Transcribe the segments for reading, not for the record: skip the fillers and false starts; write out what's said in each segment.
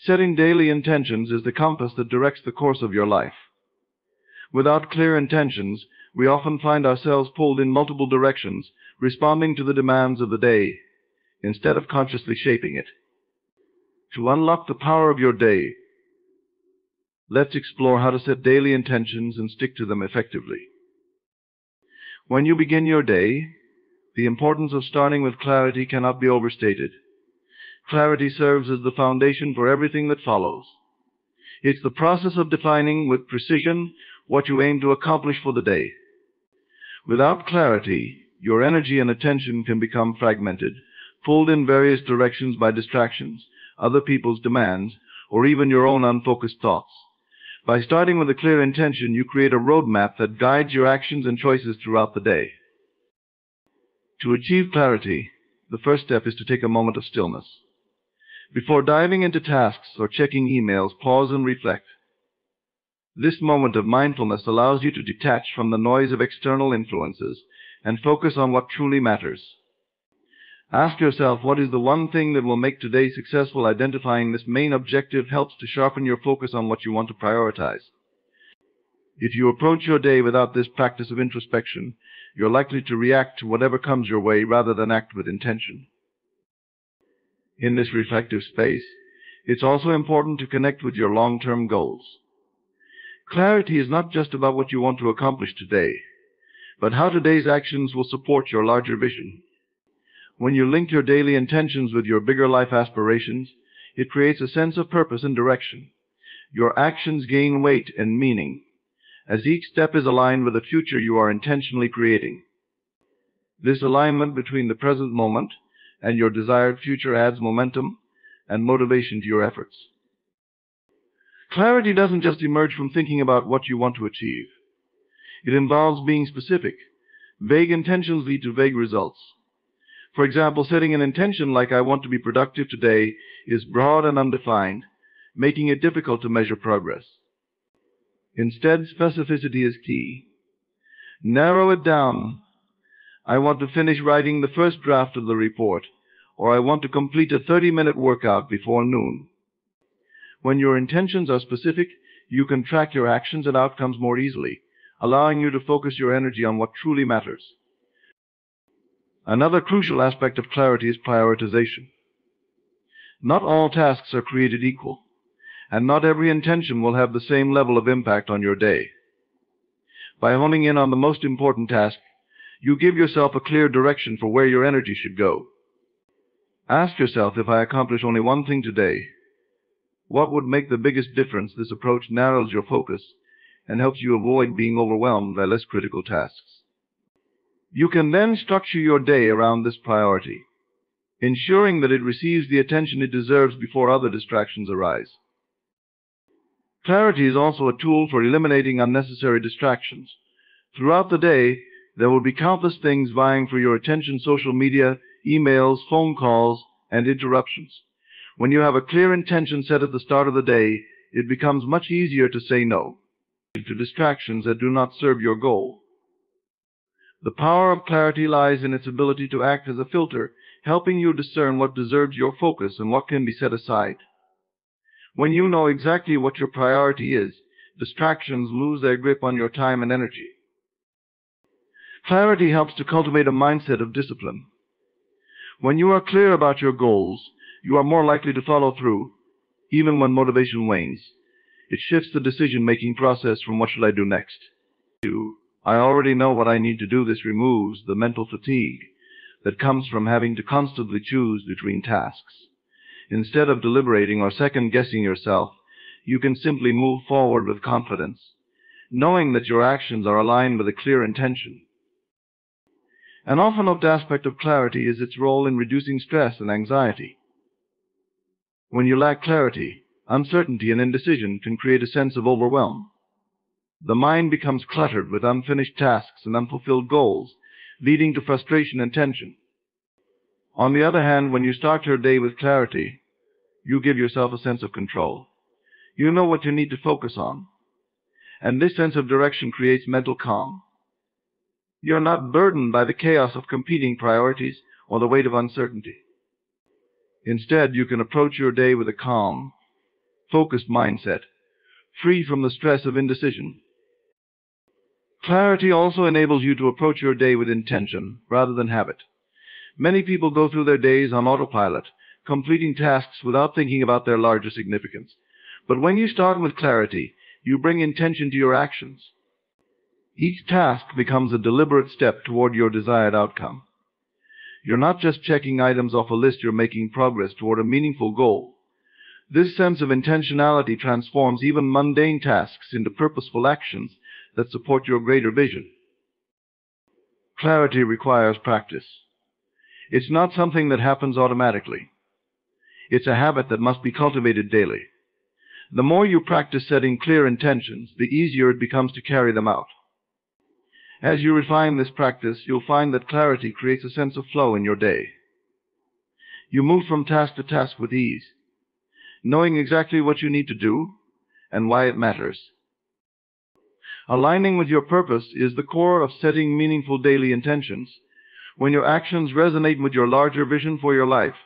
Setting daily intentions is the compass that directs the course of your life. Without clear intentions, we often find ourselves pulled in multiple directions, responding to the demands of the day, instead of consciously shaping it. To unlock the power of your day, let's explore how to set daily intentions and stick to them effectively. When you begin your day, the importance of starting with clarity cannot be overstated. Clarity serves as the foundation for everything that follows. It's the process of defining with precision what you aim to accomplish for the day. Without clarity, your energy and attention can become fragmented, pulled in various directions by distractions, other people's demands, or even your own unfocused thoughts. By starting with a clear intention, you create a roadmap that guides your actions and choices throughout the day. To achieve clarity, the first step is to take a moment of stillness. Before diving into tasks or checking emails, pause and reflect. This moment of mindfulness allows you to detach from the noise of external influences and focus on what truly matters. Ask yourself, what is the one thing that will make today successful? Identifying this main objective helps to sharpen your focus on what you want to prioritize. If you approach your day without this practice of introspection, you're likely to react to whatever comes your way rather than act with intention. In this reflective space, it's also important to connect with your long-term goals. Clarity is not just about what you want to accomplish today, but how today's actions will support your larger vision. When you link your daily intentions with your bigger life aspirations, it creates a sense of purpose and direction. Your actions gain weight and meaning, as each step is aligned with the future you are intentionally creating. This alignment between the present moment and your desired future adds momentum and motivation to your efforts. Clarity doesn't just emerge from thinking about what you want to achieve. It involves being specific. Vague intentions lead to vague results. For example, setting an intention like "I want to be productive today" is broad and undefined, making it difficult to measure progress. Instead, specificity is key. Narrow it down. "I want to finish writing the first draft of the report," or "I want to complete a 30-minute workout before noon." When your intentions are specific, you can track your actions and outcomes more easily, allowing you to focus your energy on what truly matters. Another crucial aspect of clarity is prioritization. Not all tasks are created equal, and not every intention will have the same level of impact on your day. By honing in on the most important task, you give yourself a clear direction for where your energy should go. Ask yourself, if I accomplish only one thing today, what would make the biggest difference? This approach narrows your focus and helps you avoid being overwhelmed by less critical tasks. You can then structure your day around this priority, ensuring that it receives the attention it deserves before other distractions arise. Clarity is also a tool for eliminating unnecessary distractions. Throughout the day, there will be countless things vying for your attention: social media, emails, phone calls, and interruptions. When you have a clear intention set at the start of the day, it becomes much easier to say no to distractions that do not serve your goal. The power of clarity lies in its ability to act as a filter, helping you discern what deserves your focus and what can be set aside. When you know exactly what your priority is, distractions lose their grip on your time and energy. Clarity helps to cultivate a mindset of discipline. When you are clear about your goals, you are more likely to follow through, even when motivation wanes. It shifts the decision-making process from "what should I do next?" to "I already know what I need to do." This removes the mental fatigue that comes from having to constantly choose between tasks. Instead of deliberating or second-guessing yourself, you can simply move forward with confidence, knowing that your actions are aligned with a clear intention. An often overlooked aspect of clarity is its role in reducing stress and anxiety. When you lack clarity, uncertainty and indecision can create a sense of overwhelm. The mind becomes cluttered with unfinished tasks and unfulfilled goals, leading to frustration and tension. On the other hand, when you start your day with clarity, you give yourself a sense of control. You know what you need to focus on, and this sense of direction creates mental calm. You're not burdened by the chaos of competing priorities or the weight of uncertainty. Instead, you can approach your day with a calm, focused mindset, free from the stress of indecision. Clarity also enables you to approach your day with intention rather than habit. Many people go through their days on autopilot, completing tasks without thinking about their larger significance. But when you start with clarity, you bring intention to your actions. Each task becomes a deliberate step toward your desired outcome. You're not just checking items off a list, you're making progress toward a meaningful goal. This sense of intentionality transforms even mundane tasks into purposeful actions that support your greater vision. Clarity requires practice. It's not something that happens automatically. It's a habit that must be cultivated daily. The more you practice setting clear intentions, the easier it becomes to carry them out. As you refine this practice, you'll find that clarity creates a sense of flow in your day. You move from task to task with ease, knowing exactly what you need to do and why it matters. Aligning with your purpose is the core of setting meaningful daily intentions. When your actions resonate with your larger vision for your life,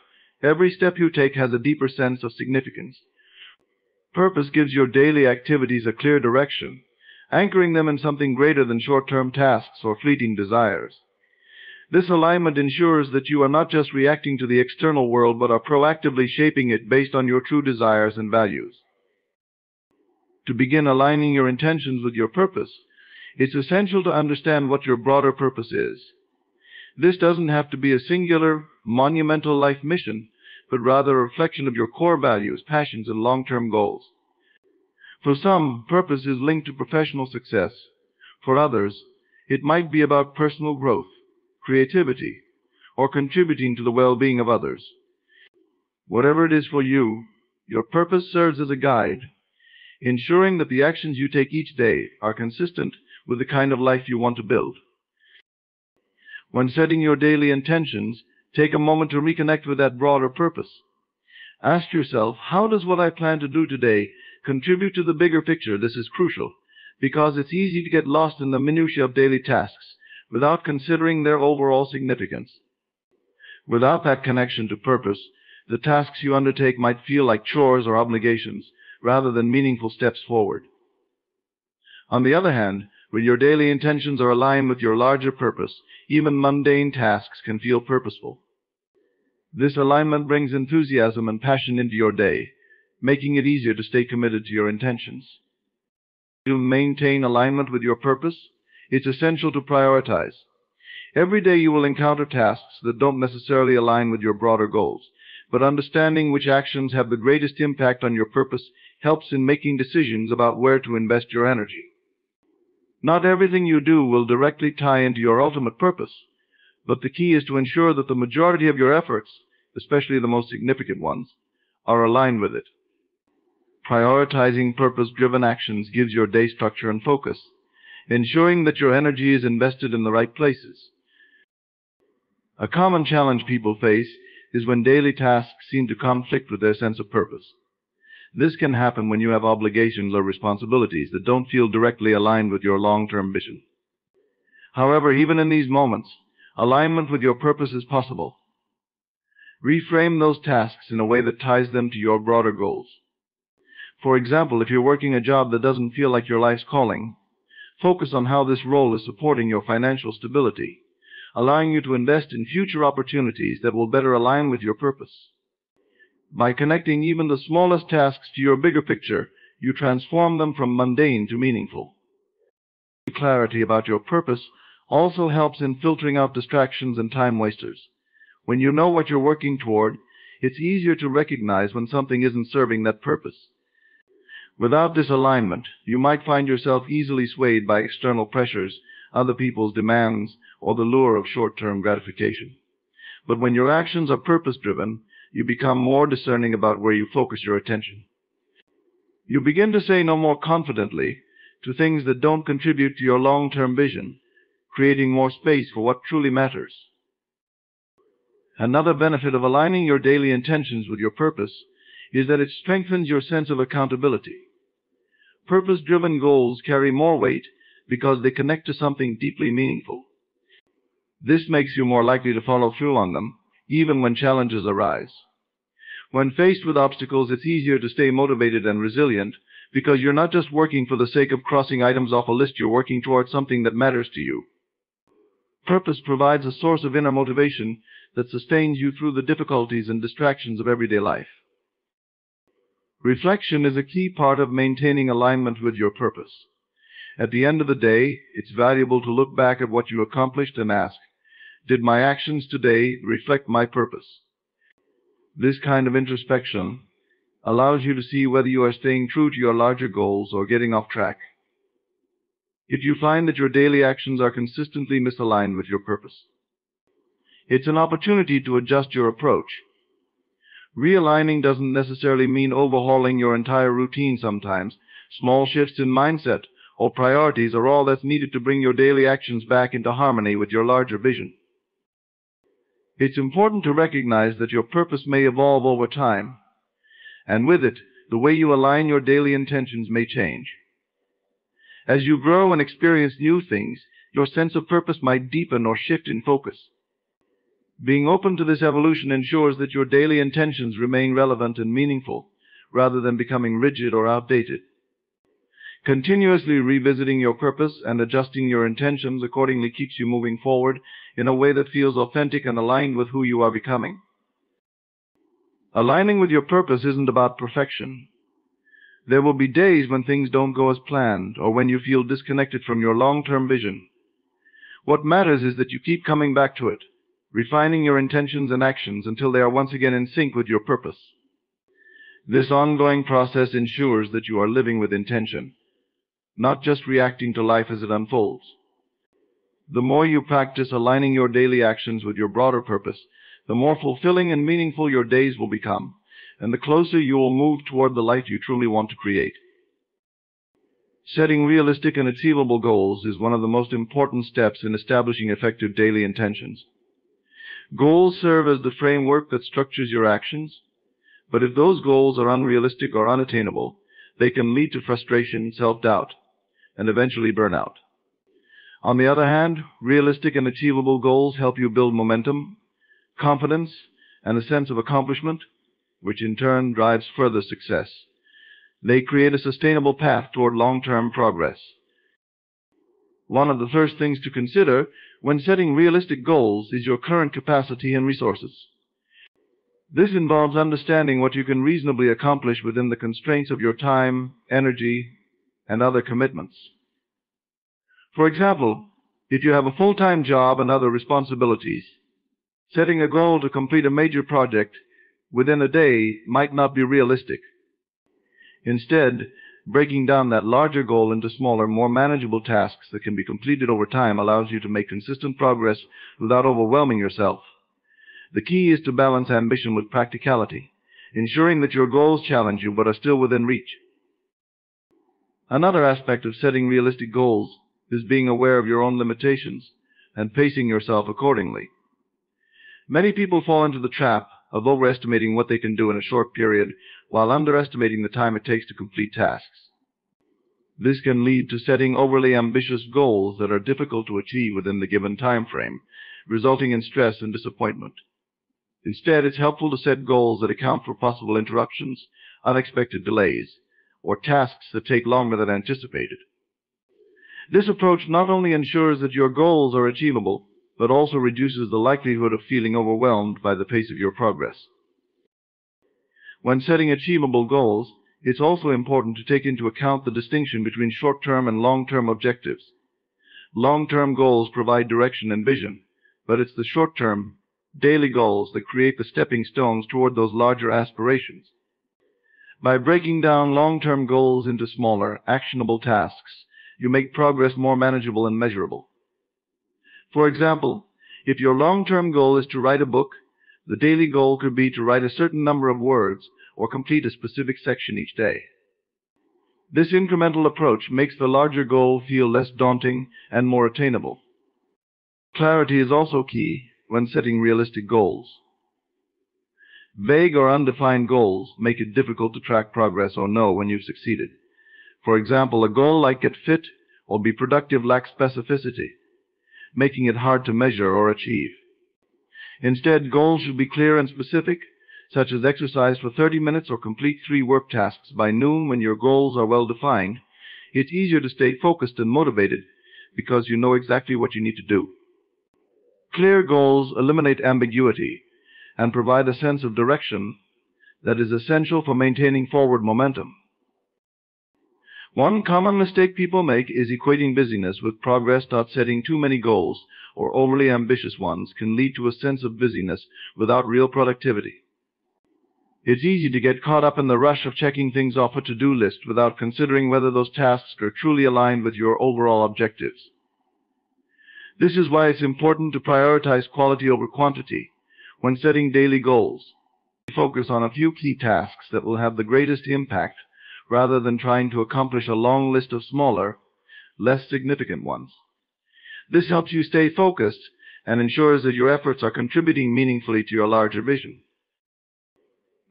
every step you take has a deeper sense of significance. Purpose gives your daily activities a clear direction, anchoring them in something greater than short-term tasks or fleeting desires. This alignment ensures that you are not just reacting to the external world, but are proactively shaping it based on your true desires and values. To begin aligning your intentions with your purpose, it's essential to understand what your broader purpose is. This doesn't have to be a singular, monumental life mission, but rather a reflection of your core values, passions, and long-term goals. For some, purpose is linked to professional success. For others, it might be about personal growth, creativity, or contributing to the well-being of others. Whatever it is for you, your purpose serves as a guide, ensuring that the actions you take each day are consistent with the kind of life you want to build. When setting your daily intentions, take a moment to reconnect with that broader purpose. Ask yourself, how does what I plan to do today contribute to the bigger picture? This is crucial, because it's easy to get lost in the minutiae of daily tasks without considering their overall significance. Without that connection to purpose, the tasks you undertake might feel like chores or obligations, rather than meaningful steps forward. On the other hand, when your daily intentions are aligned with your larger purpose, even mundane tasks can feel purposeful. This alignment brings enthusiasm and passion into your day, making it easier to stay committed to your intentions. To maintain alignment with your purpose, it's essential to prioritize. Every day you will encounter tasks that don't necessarily align with your broader goals, but understanding which actions have the greatest impact on your purpose helps in making decisions about where to invest your energy. Not everything you do will directly tie into your ultimate purpose, but the key is to ensure that the majority of your efforts, especially the most significant ones, are aligned with it. Prioritizing purpose-driven actions gives your day structure and focus, ensuring that your energy is invested in the right places. A common challenge people face is when daily tasks seem to conflict with their sense of purpose. This can happen when you have obligations or responsibilities that don't feel directly aligned with your long-term vision. However, even in these moments, alignment with your purpose is possible. Reframe those tasks in a way that ties them to your broader goals. For example, if you're working a job that doesn't feel like your life's calling, focus on how this role is supporting your financial stability, allowing you to invest in future opportunities that will better align with your purpose. By connecting even the smallest tasks to your bigger picture, you transform them from mundane to meaningful. Clarity about your purpose also helps in filtering out distractions and time wasters. When you know what you're working toward, it's easier to recognize when something isn't serving that purpose. Without this alignment, you might find yourself easily swayed by external pressures, other people's demands, or the lure of short-term gratification. But when your actions are purpose-driven, you become more discerning about where you focus your attention. You begin to say no more confidently to things that don't contribute to your long-term vision, creating more space for what truly matters. Another benefit of aligning your daily intentions with your purpose is that it strengthens your sense of accountability. Purpose-driven goals carry more weight because they connect to something deeply meaningful. This makes you more likely to follow through on them, even when challenges arise. When faced with obstacles, it's easier to stay motivated and resilient because you're not just working for the sake of crossing items off a list, you're working towards something that matters to you. Purpose provides a source of inner motivation that sustains you through the difficulties and distractions of everyday life. Reflection is a key part of maintaining alignment with your purpose. At the end of the day, it's valuable to look back at what you accomplished and ask, did my actions today reflect my purpose? This kind of introspection allows you to see whether you are staying true to your larger goals or getting off track. If you find that your daily actions are consistently misaligned with your purpose, it's an opportunity to adjust your approach. Realigning doesn't necessarily mean overhauling your entire routine sometimes. Small shifts in mindset or priorities are all that's needed to bring your daily actions back into harmony with your larger vision. It's important to recognize that your purpose may evolve over time, and with it, the way you align your daily intentions may change. As you grow and experience new things, your sense of purpose might deepen or shift in focus. Being open to this evolution ensures that your daily intentions remain relevant and meaningful, rather than becoming rigid or outdated. Continuously revisiting your purpose and adjusting your intentions accordingly keeps you moving forward in a way that feels authentic and aligned with who you are becoming. Aligning with your purpose isn't about perfection. There will be days when things don't go as planned or when you feel disconnected from your long-term vision. What matters is that you keep coming back to it, refining your intentions and actions until they are once again in sync with your purpose. This ongoing process ensures that you are living with intention, not just reacting to life as it unfolds. The more you practice aligning your daily actions with your broader purpose, the more fulfilling and meaningful your days will become, and the closer you will move toward the life you truly want to create. Setting realistic and achievable goals is one of the most important steps in establishing effective daily intentions. Goals serve as the framework that structures your actions, but if those goals are unrealistic or unattainable, they can lead to frustration, self-doubt, and eventually burnout. On the other hand, realistic and achievable goals help you build momentum, confidence, and a sense of accomplishment, which in turn drives further success. They create a sustainable path toward long-term progress. One of the first things to consider when setting realistic goals is your current capacity and resources. This involves understanding what you can reasonably accomplish within the constraints of your time, energy, and other commitments. For example, if you have a full-time job and other responsibilities, setting a goal to complete a major project within a day might not be realistic. Instead, breaking down that larger goal into smaller, more manageable tasks that can be completed over time allows you to make consistent progress without overwhelming yourself. The key is to balance ambition with practicality, ensuring that your goals challenge you but are still within reach. Another aspect of setting realistic goals is being aware of your own limitations and pacing yourself accordingly. Many people fall into the trap of overestimating what they can do in a short period while underestimating the time it takes to complete tasks. This can lead to setting overly ambitious goals that are difficult to achieve within the given time frame, resulting in stress and disappointment. Instead, it's helpful to set goals that account for possible interruptions, unexpected delays, or tasks that take longer than anticipated. This approach not only ensures that your goals are achievable, but also reduces the likelihood of feeling overwhelmed by the pace of your progress. When setting achievable goals, it's also important to take into account the distinction between short-term and long-term objectives. Long-term goals provide direction and vision, but it's the short-term, daily goals that create the stepping stones toward those larger aspirations. By breaking down long-term goals into smaller, actionable tasks, you make progress more manageable and measurable. For example, if your long-term goal is to write a book, the daily goal could be to write a certain number of words or complete a specific section each day. This incremental approach makes the larger goal feel less daunting and more attainable. Clarity is also key when setting realistic goals. Vague or undefined goals make it difficult to track progress or know when you've succeeded. For example, a goal like get fit or be productive lacks specificity, making it hard to measure or achieve. Instead, goals should be clear and specific, such as exercise for 30 minutes or complete 3 work tasks by noon when your goals are well defined, it's easier to stay focused and motivated because you know exactly what you need to do. Clear goals eliminate ambiguity and provide a sense of direction that is essential for maintaining forward momentum. One common mistake people make is equating busyness with progress. Setting too many goals or overly ambitious ones can lead to a sense of busyness without real productivity. It's easy to get caught up in the rush of checking things off a to-do list without considering whether those tasks are truly aligned with your overall objectives. This is why it's important to prioritize quality over quantity when setting daily goals. Focus on a few key tasks that will have the greatest impact rather than trying to accomplish a long list of smaller, less significant ones. This helps you stay focused and ensures that your efforts are contributing meaningfully to your larger vision.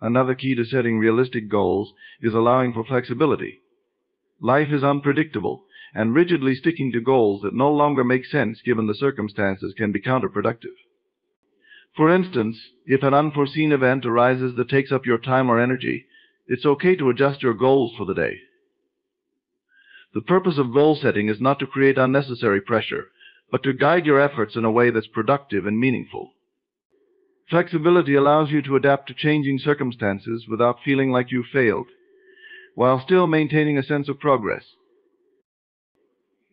Another key to setting realistic goals is allowing for flexibility. Life is unpredictable, and rigidly sticking to goals that no longer make sense given the circumstances can be counterproductive. For instance, if an unforeseen event arises that takes up your time or energy, it's okay to adjust your goals for the day. The purpose of goal setting is not to create unnecessary pressure, but to guide your efforts in a way that's productive and meaningful. Flexibility allows you to adapt to changing circumstances without feeling like you failed, while still maintaining a sense of progress.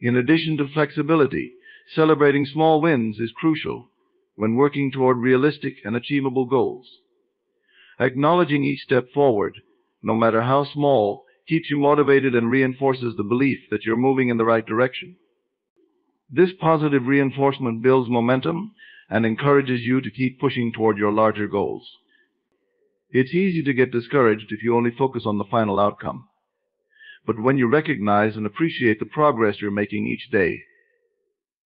In addition to flexibility, celebrating small wins is crucial when working toward realistic and achievable goals. Acknowledging each step forward, no matter how small, keeps you motivated and reinforces the belief that you're moving in the right direction. This positive reinforcement builds momentum and encourages you to keep pushing toward your larger goals. It's easy to get discouraged if you only focus on the final outcome. But when you recognize and appreciate the progress you're making each day,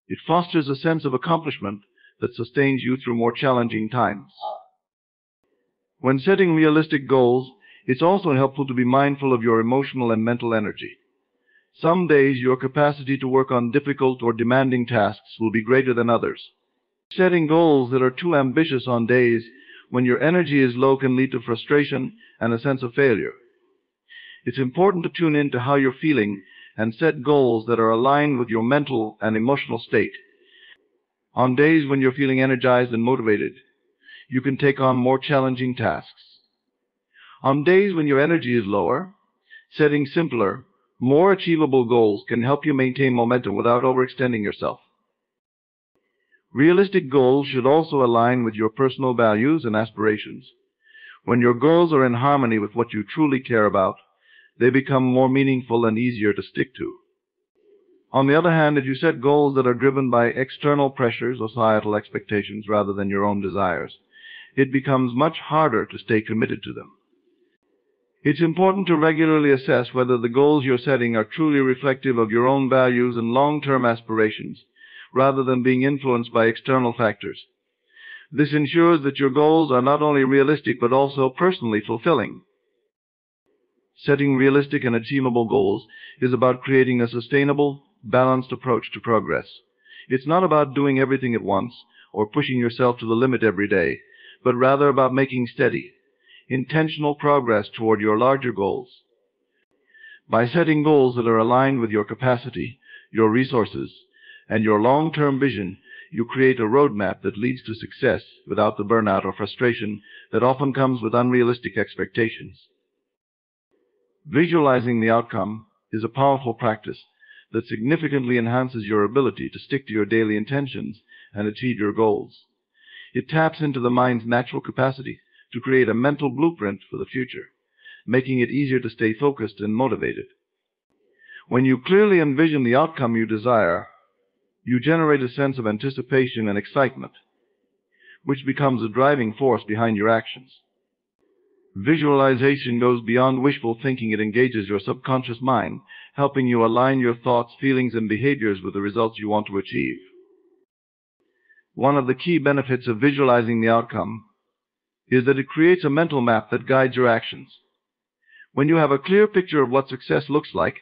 it fosters a sense of accomplishment that sustains you through more challenging times. When setting realistic goals, it's also helpful to be mindful of your emotional and mental energy. Some days your capacity to work on difficult or demanding tasks will be greater than others. Setting goals that are too ambitious on days when your energy is low can lead to frustration and a sense of failure. It's important to tune in to how you're feeling and set goals that are aligned with your mental and emotional state. On days when you're feeling energized and motivated, you can take on more challenging tasks. On days when your energy is lower, setting simpler, more achievable goals can help you maintain momentum without overextending yourself. Realistic goals should also align with your personal values and aspirations. When your goals are in harmony with what you truly care about, they become more meaningful and easier to stick to. On the other hand, if you set goals that are driven by external pressures or societal expectations rather than your own desires, it becomes much harder to stay committed to them. It's important to regularly assess whether the goals you're setting are truly reflective of your own values and long-term aspirations, rather than being influenced by external factors. This ensures that your goals are not only realistic but also personally fulfilling. Setting realistic and achievable goals is about creating a sustainable, balanced approach to progress. It's not about doing everything at once or pushing yourself to the limit every day, but rather about making steady, intentional progress toward your larger goals. By setting goals that are aligned with your capacity, your resources, and your long-term vision, you create a roadmap that leads to success without the burnout or frustration that often comes with unrealistic expectations. Visualizing the outcome is a powerful practice that significantly enhances your ability to stick to your daily intentions and achieve your goals. It taps into the mind's natural capacity to create a mental blueprint for the future, making it easier to stay focused and motivated. When you clearly envision the outcome you desire, you generate a sense of anticipation and excitement, which becomes a driving force behind your actions. Visualization goes beyond wishful thinking. It engages your subconscious mind, helping you align your thoughts, feelings, and behaviors with the results you want to achieve. One of the key benefits of visualizing the outcome is that it creates a mental map that guides your actions. When you have a clear picture of what success looks like,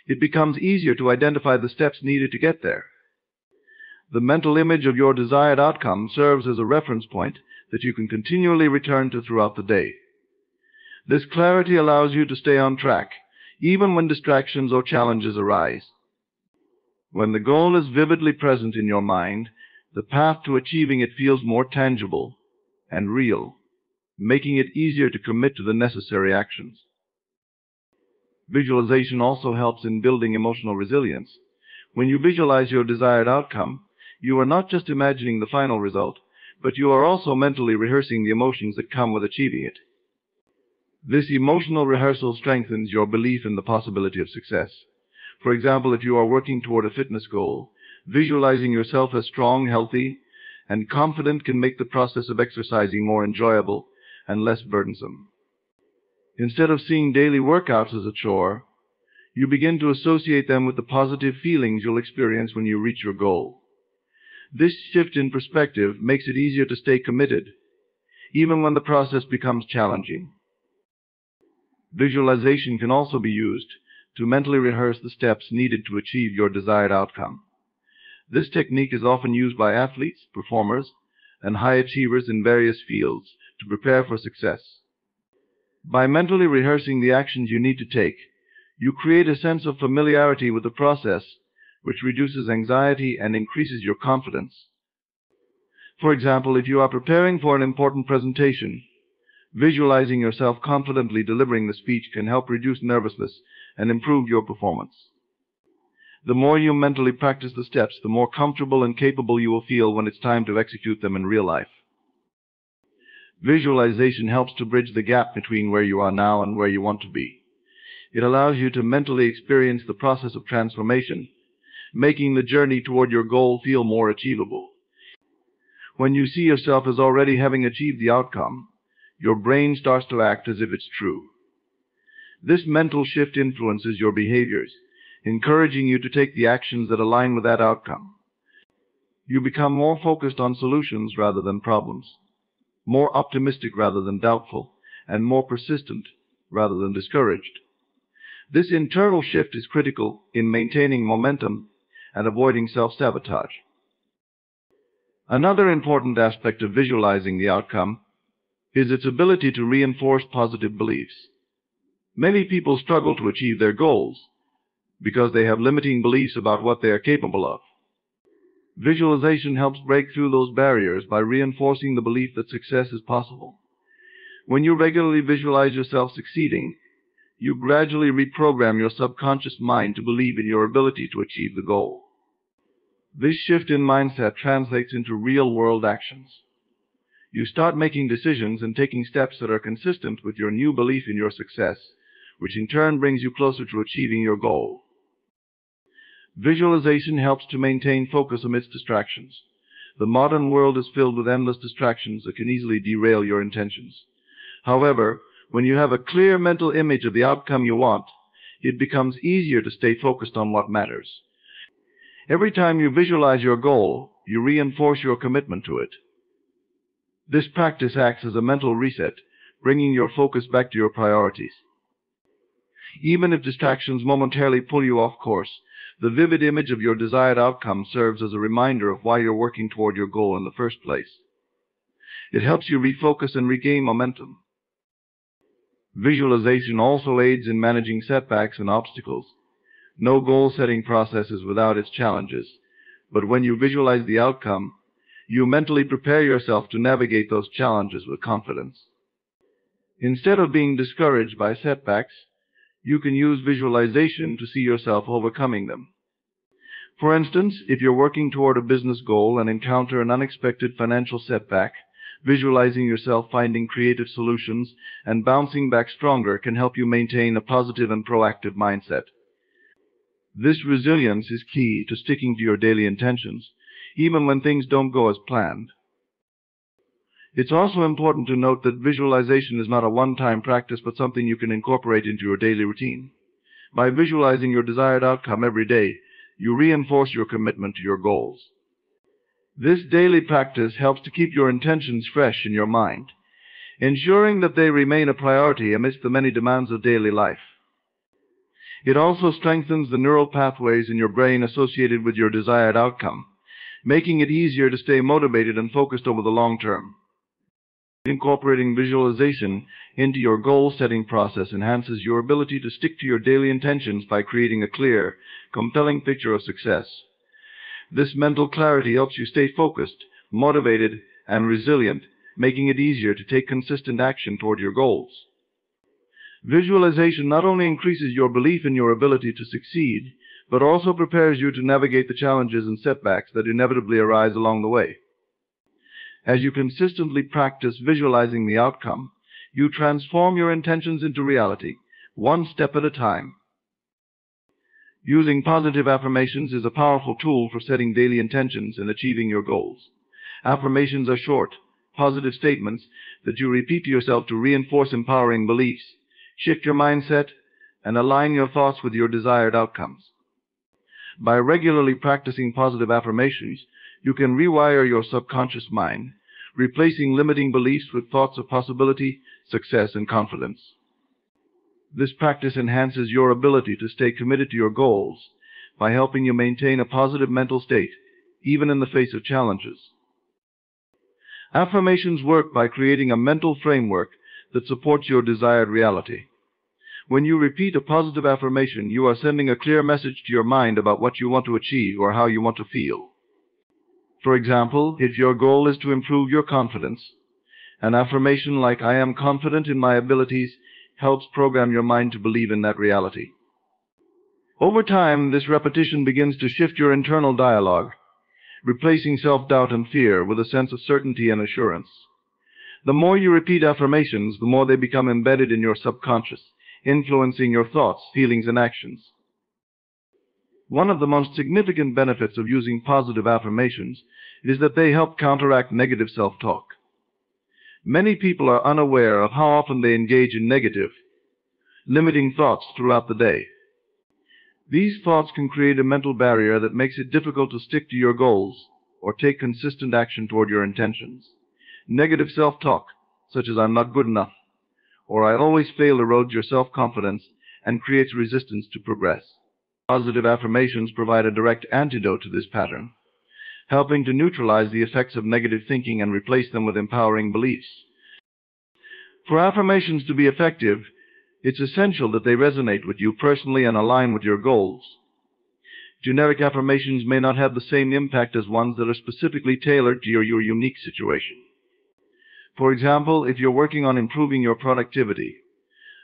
it becomes easier to identify the steps needed to get there. The mental image of your desired outcome serves as a reference point that you can continually return to throughout the day. This clarity allows you to stay on track, even when distractions or challenges arise. When the goal is vividly present in your mind, the path to achieving it feels more tangible and real, making it easier to commit to the necessary actions. Visualization also helps in building emotional resilience. When you visualize your desired outcome, you are not just imagining the final result, but you are also mentally rehearsing the emotions that come with achieving it. This emotional rehearsal strengthens your belief in the possibility of success. For example, if you are working toward a fitness goal, visualizing yourself as strong, healthy, and confident can make the process of exercising more enjoyable and less burdensome. Instead of seeing daily workouts as a chore, you begin to associate them with the positive feelings you'll experience when you reach your goal. This shift in perspective makes it easier to stay committed, even when the process becomes challenging. Visualization can also be used to mentally rehearse the steps needed to achieve your desired outcome. This technique is often used by athletes, performers, and high achievers in various fields to prepare for success. By mentally rehearsing the actions you need to take, you create a sense of familiarity with the process, which reduces anxiety and increases your confidence. For example, if you are preparing for an important presentation, visualizing yourself confidently delivering the speech can help reduce nervousness and improve your performance. The more you mentally practice the steps, the more comfortable and capable you will feel when it's time to execute them in real life. Visualization helps to bridge the gap between where you are now and where you want to be. It allows you to mentally experience the process of transformation, making the journey toward your goal feel more achievable. When you see yourself as already having achieved the outcome, your brain starts to act as if it's true. This mental shift influences your behaviors, encouraging you to take the actions that align with that outcome. You become more focused on solutions rather than problems, more optimistic rather than doubtful, and more persistent rather than discouraged. This internal shift is critical in maintaining momentum and avoiding self-sabotage. Another important aspect of visualizing the outcome is its ability to reinforce positive beliefs. Many people struggle to achieve their goals because they have limiting beliefs about what they are capable of. Visualization helps break through those barriers by reinforcing the belief that success is possible. When you regularly visualize yourself succeeding, you gradually reprogram your subconscious mind to believe in your ability to achieve the goal. This shift in mindset translates into real-world actions. You start making decisions and taking steps that are consistent with your new belief in your success, which in turn brings you closer to achieving your goal. Visualization helps to maintain focus amidst distractions. The modern world is filled with endless distractions that can easily derail your intentions. However, when you have a clear mental image of the outcome you want, it becomes easier to stay focused on what matters. Every time you visualize your goal, you reinforce your commitment to it. This practice acts as a mental reset, bringing your focus back to your priorities. Even if distractions momentarily pull you off course, the vivid image of your desired outcome serves as a reminder of why you're working toward your goal in the first place. It helps you refocus and regain momentum. Visualization also aids in managing setbacks and obstacles. No goal-setting process is without its challenges, but when you visualize the outcome, you mentally prepare yourself to navigate those challenges with confidence. Instead of being discouraged by setbacks, you can use visualization to see yourself overcoming them. For instance, if you're working toward a business goal and encounter an unexpected financial setback, visualizing yourself finding creative solutions and bouncing back stronger can help you maintain a positive and proactive mindset. This resilience is key to sticking to your daily intentions, even when things don't go as planned. It's also important to note that visualization is not a one-time practice, but something you can incorporate into your daily routine. By visualizing your desired outcome every day, you reinforce your commitment to your goals. This daily practice helps to keep your intentions fresh in your mind, ensuring that they remain a priority amidst the many demands of daily life. It also strengthens the neural pathways in your brain associated with your desired outcome, making it easier to stay motivated and focused over the long term. Incorporating visualization into your goal-setting process enhances your ability to stick to your daily intentions by creating a clear, compelling picture of success. This mental clarity helps you stay focused, motivated, and resilient, making it easier to take consistent action toward your goals. Visualization not only increases your belief in your ability to succeed, but also prepares you to navigate the challenges and setbacks that inevitably arise along the way. As you consistently practice visualizing the outcome, you transform your intentions into reality, one step at a time. Using positive affirmations is a powerful tool for setting daily intentions and achieving your goals. Affirmations are short, positive statements that you repeat to yourself to reinforce empowering beliefs, shift your mindset, and align your thoughts with your desired outcomes. By regularly practicing positive affirmations, you can rewire your subconscious mind, replacing limiting beliefs with thoughts of possibility, success, and confidence. This practice enhances your ability to stay committed to your goals by helping you maintain a positive mental state, even in the face of challenges. Affirmations work by creating a mental framework that supports your desired reality. When you repeat a positive affirmation, you are sending a clear message to your mind about what you want to achieve or how you want to feel. For example, if your goal is to improve your confidence, an affirmation like "I am confident in my abilities" helps program your mind to believe in that reality. Over time, this repetition begins to shift your internal dialogue, replacing self-doubt and fear with a sense of certainty and assurance. The more you repeat affirmations, the more they become embedded in your subconscious, influencing your thoughts, feelings, and actions. One of the most significant benefits of using positive affirmations is that they help counteract negative self-talk. Many people are unaware of how often they engage in negative, limiting thoughts throughout the day. These thoughts can create a mental barrier that makes it difficult to stick to your goals or take consistent action toward your intentions. Negative self-talk, such as "I'm not good enough" or "I always fail," erodes your self-confidence and creates resistance to progress. Positive affirmations provide a direct antidote to this pattern, helping to neutralize the effects of negative thinking and replace them with empowering beliefs. For affirmations to be effective, it's essential that they resonate with you personally and align with your goals. Generic affirmations may not have the same impact as ones that are specifically tailored to your unique situation. For example, if you're working on improving your productivity,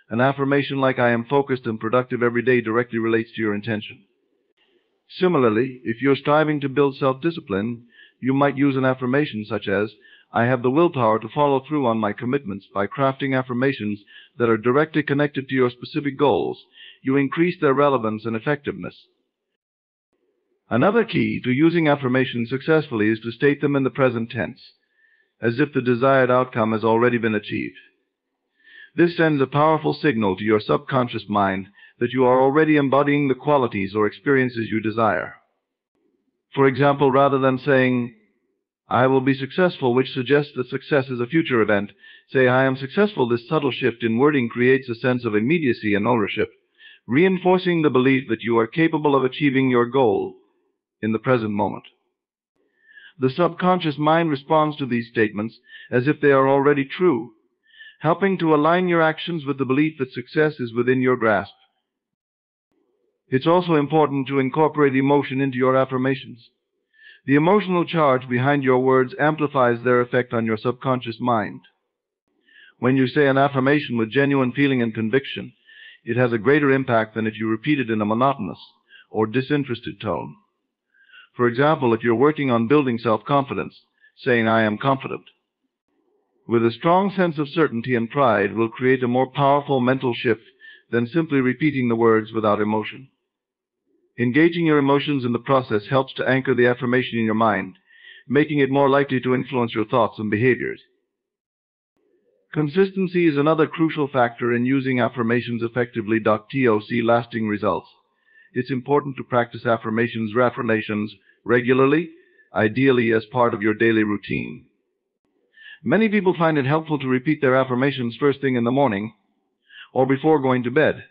an affirmation like "I am focused and productive every day" directly relates to your intention. Similarly, if you're striving to build self-discipline, you might use an affirmation such as "I have the willpower to follow through on my commitments." By crafting affirmations that are directly connected to your specific goals, you increase their relevance and effectiveness. Another key to using affirmations successfully is to state them in the present tense, as if the desired outcome has already been achieved. This sends a powerful signal to your subconscious mind that you are already embodying the qualities or experiences you desire. For example, rather than saying "I will be successful," which suggests that success is a future event, say "I am successful." This subtle shift in wording creates a sense of immediacy and ownership, reinforcing the belief that you are capable of achieving your goal in the present moment. The subconscious mind responds to these statements as if they are already true, helping to align your actions with the belief that success is within your grasp. It's also important to incorporate emotion into your affirmations. The emotional charge behind your words amplifies their effect on your subconscious mind. When you say an affirmation with genuine feeling and conviction, it has a greater impact than if you repeat it in a monotonous or disinterested tone. For example, if you're working on building self-confidence, saying "I am confident" with a strong sense of certainty and pride will create a more powerful mental shift than simply repeating the words without emotion. Engaging your emotions in the process helps to anchor the affirmation in your mind, making it more likely to influence your thoughts and behaviors. Consistency is another crucial factor in using affirmations effectively. See lasting results. It's important to practice affirmations regularly, ideally as part of your daily routine. Many people find it helpful to repeat their affirmations first thing in the morning or before going to bed,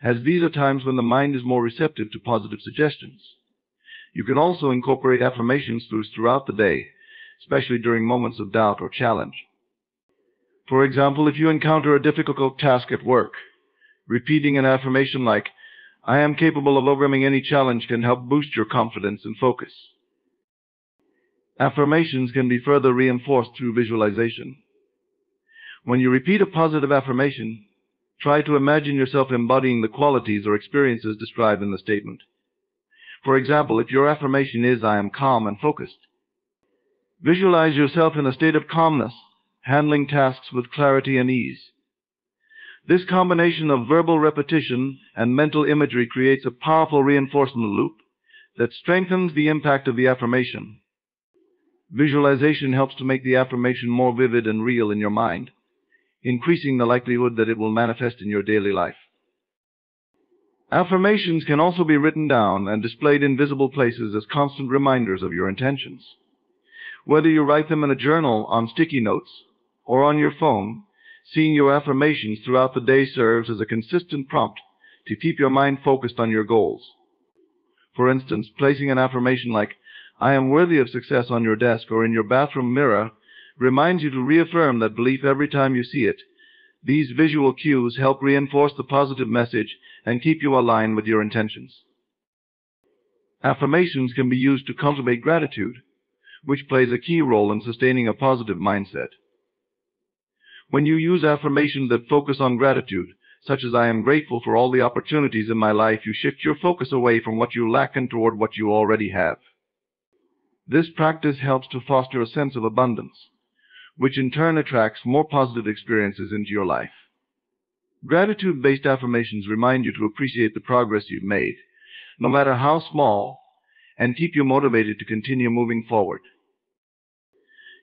as these are times when the mind is more receptive to positive suggestions. You can also incorporate affirmations throughout the day, especially during moments of doubt or challenge. For example, if you encounter a difficult task at work, repeating an affirmation like, "I am capable of overcoming any challenge," can help boost your confidence and focus. Affirmations can be further reinforced through visualization. When you repeat a positive affirmation, try to imagine yourself embodying the qualities or experiences described in the statement. For example, if your affirmation is, "I am calm and focused," visualize yourself in a state of calmness, handling tasks with clarity and ease. This combination of verbal repetition and mental imagery creates a powerful reinforcement loop that strengthens the impact of the affirmation. Visualization helps to make the affirmation more vivid and real in your mind, increasing the likelihood that it will manifest in your daily life. Affirmations can also be written down and displayed in visible places as constant reminders of your intentions. Whether you write them in a journal, on sticky notes, or on your phone, seeing your affirmations throughout the day serves as a consistent prompt to keep your mind focused on your goals. For instance, placing an affirmation like, "I am worthy of success," on your desk or in your bathroom mirror reminds you to reaffirm that belief every time you see it. These visual cues help reinforce the positive message and keep you aligned with your intentions. Affirmations can be used to cultivate gratitude, which plays a key role in sustaining a positive mindset. When you use affirmations that focus on gratitude, such as "I am grateful for all the opportunities in my life," you shift your focus away from what you lack and toward what you already have. This practice helps to foster a sense of abundance, which in turn attracts more positive experiences into your life. Gratitude-based affirmations remind you to appreciate the progress you've made, no matter how small, and keep you motivated to continue moving forward.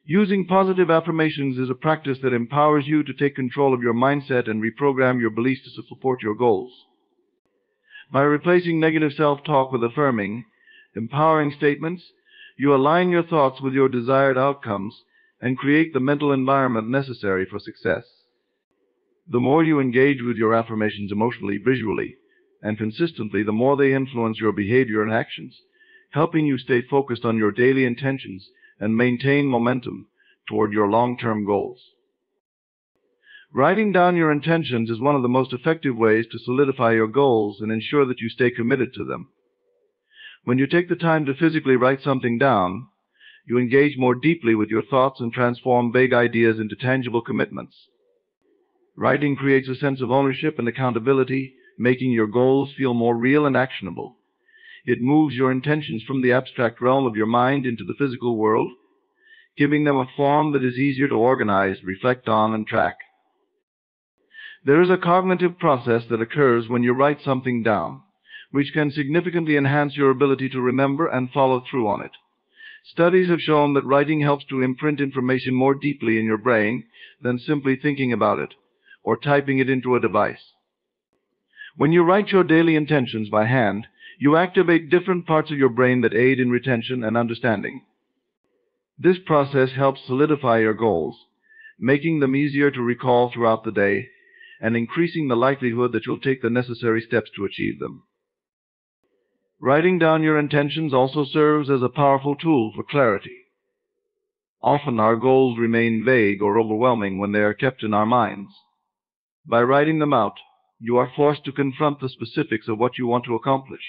Using positive affirmations is a practice that empowers you to take control of your mindset and reprogram your beliefs to support your goals. By replacing negative self-talk with affirming, empowering statements, you align your thoughts with your desired outcomes and create the mental environment necessary for success. The more you engage with your affirmations emotionally, visually, and consistently, the more they influence your behavior and actions, helping you stay focused on your daily intentions and maintain momentum toward your long-term goals. Writing down your intentions is one of the most effective ways to solidify your goals and ensure that you stay committed to them. When you take the time to physically write something down, you engage more deeply with your thoughts and transform vague ideas into tangible commitments. Writing creates a sense of ownership and accountability, making your goals feel more real and actionable. It moves your intentions from the abstract realm of your mind into the physical world, giving them a form that is easier to organize, reflect on, and track. There is a cognitive process that occurs when you write something down, which can significantly enhance your ability to remember and follow through on it. Studies have shown that writing helps to imprint information more deeply in your brain than simply thinking about it or typing it into a device. When you write your daily intentions by hand, you activate different parts of your brain that aid in retention and understanding. This process helps solidify your goals, making them easier to recall throughout the day and increasing the likelihood that you'll take the necessary steps to achieve them. Writing down your intentions also serves as a powerful tool for clarity. Often our goals remain vague or overwhelming when they are kept in our minds. By writing them out, you are forced to confront the specifics of what you want to accomplish.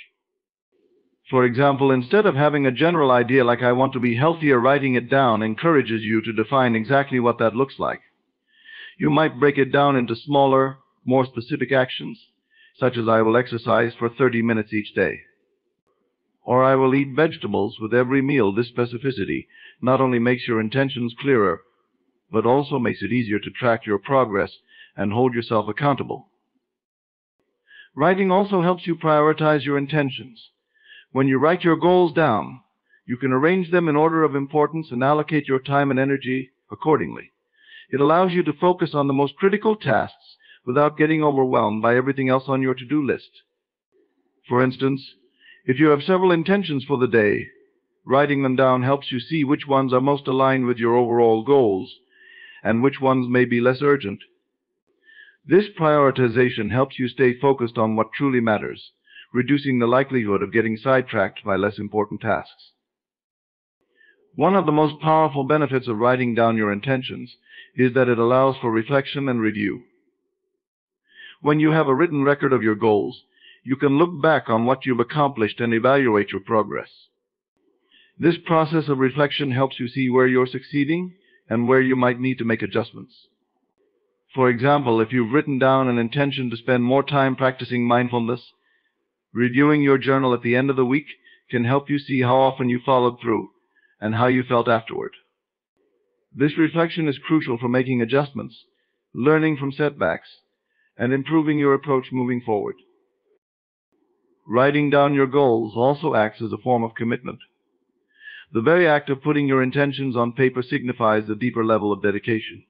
For example, instead of having a general idea like "I want to be healthier," writing it down encourages you to define exactly what that looks like. You might break it down into smaller, more specific actions, such as "I will exercise for 30 minutes each day," or "I will eat vegetables with every meal." This specificity not only makes your intentions clearer, but also makes it easier to track your progress and hold yourself accountable. Writing also helps you prioritize your intentions. When you write your goals down, you can arrange them in order of importance and allocate your time and energy accordingly. It allows you to focus on the most critical tasks without getting overwhelmed by everything else on your to-do list. For instance, if you have several intentions for the day, writing them down helps you see which ones are most aligned with your overall goals and which ones may be less urgent. This prioritization helps you stay focused on what truly matters, reducing the likelihood of getting sidetracked by less important tasks. One of the most powerful benefits of writing down your intentions is that it allows for reflection and review. When you have a written record of your goals, you can look back on what you've accomplished and evaluate your progress. This process of reflection helps you see where you're succeeding and where you might need to make adjustments. For example, if you've written down an intention to spend more time practicing mindfulness, reviewing your journal at the end of the week can help you see how often you followed through and how you felt afterward. This reflection is crucial for making adjustments, learning from setbacks, and improving your approach moving forward. Writing down your goals also acts as a form of commitment. The very act of putting your intentions on paper signifies a deeper level of dedication.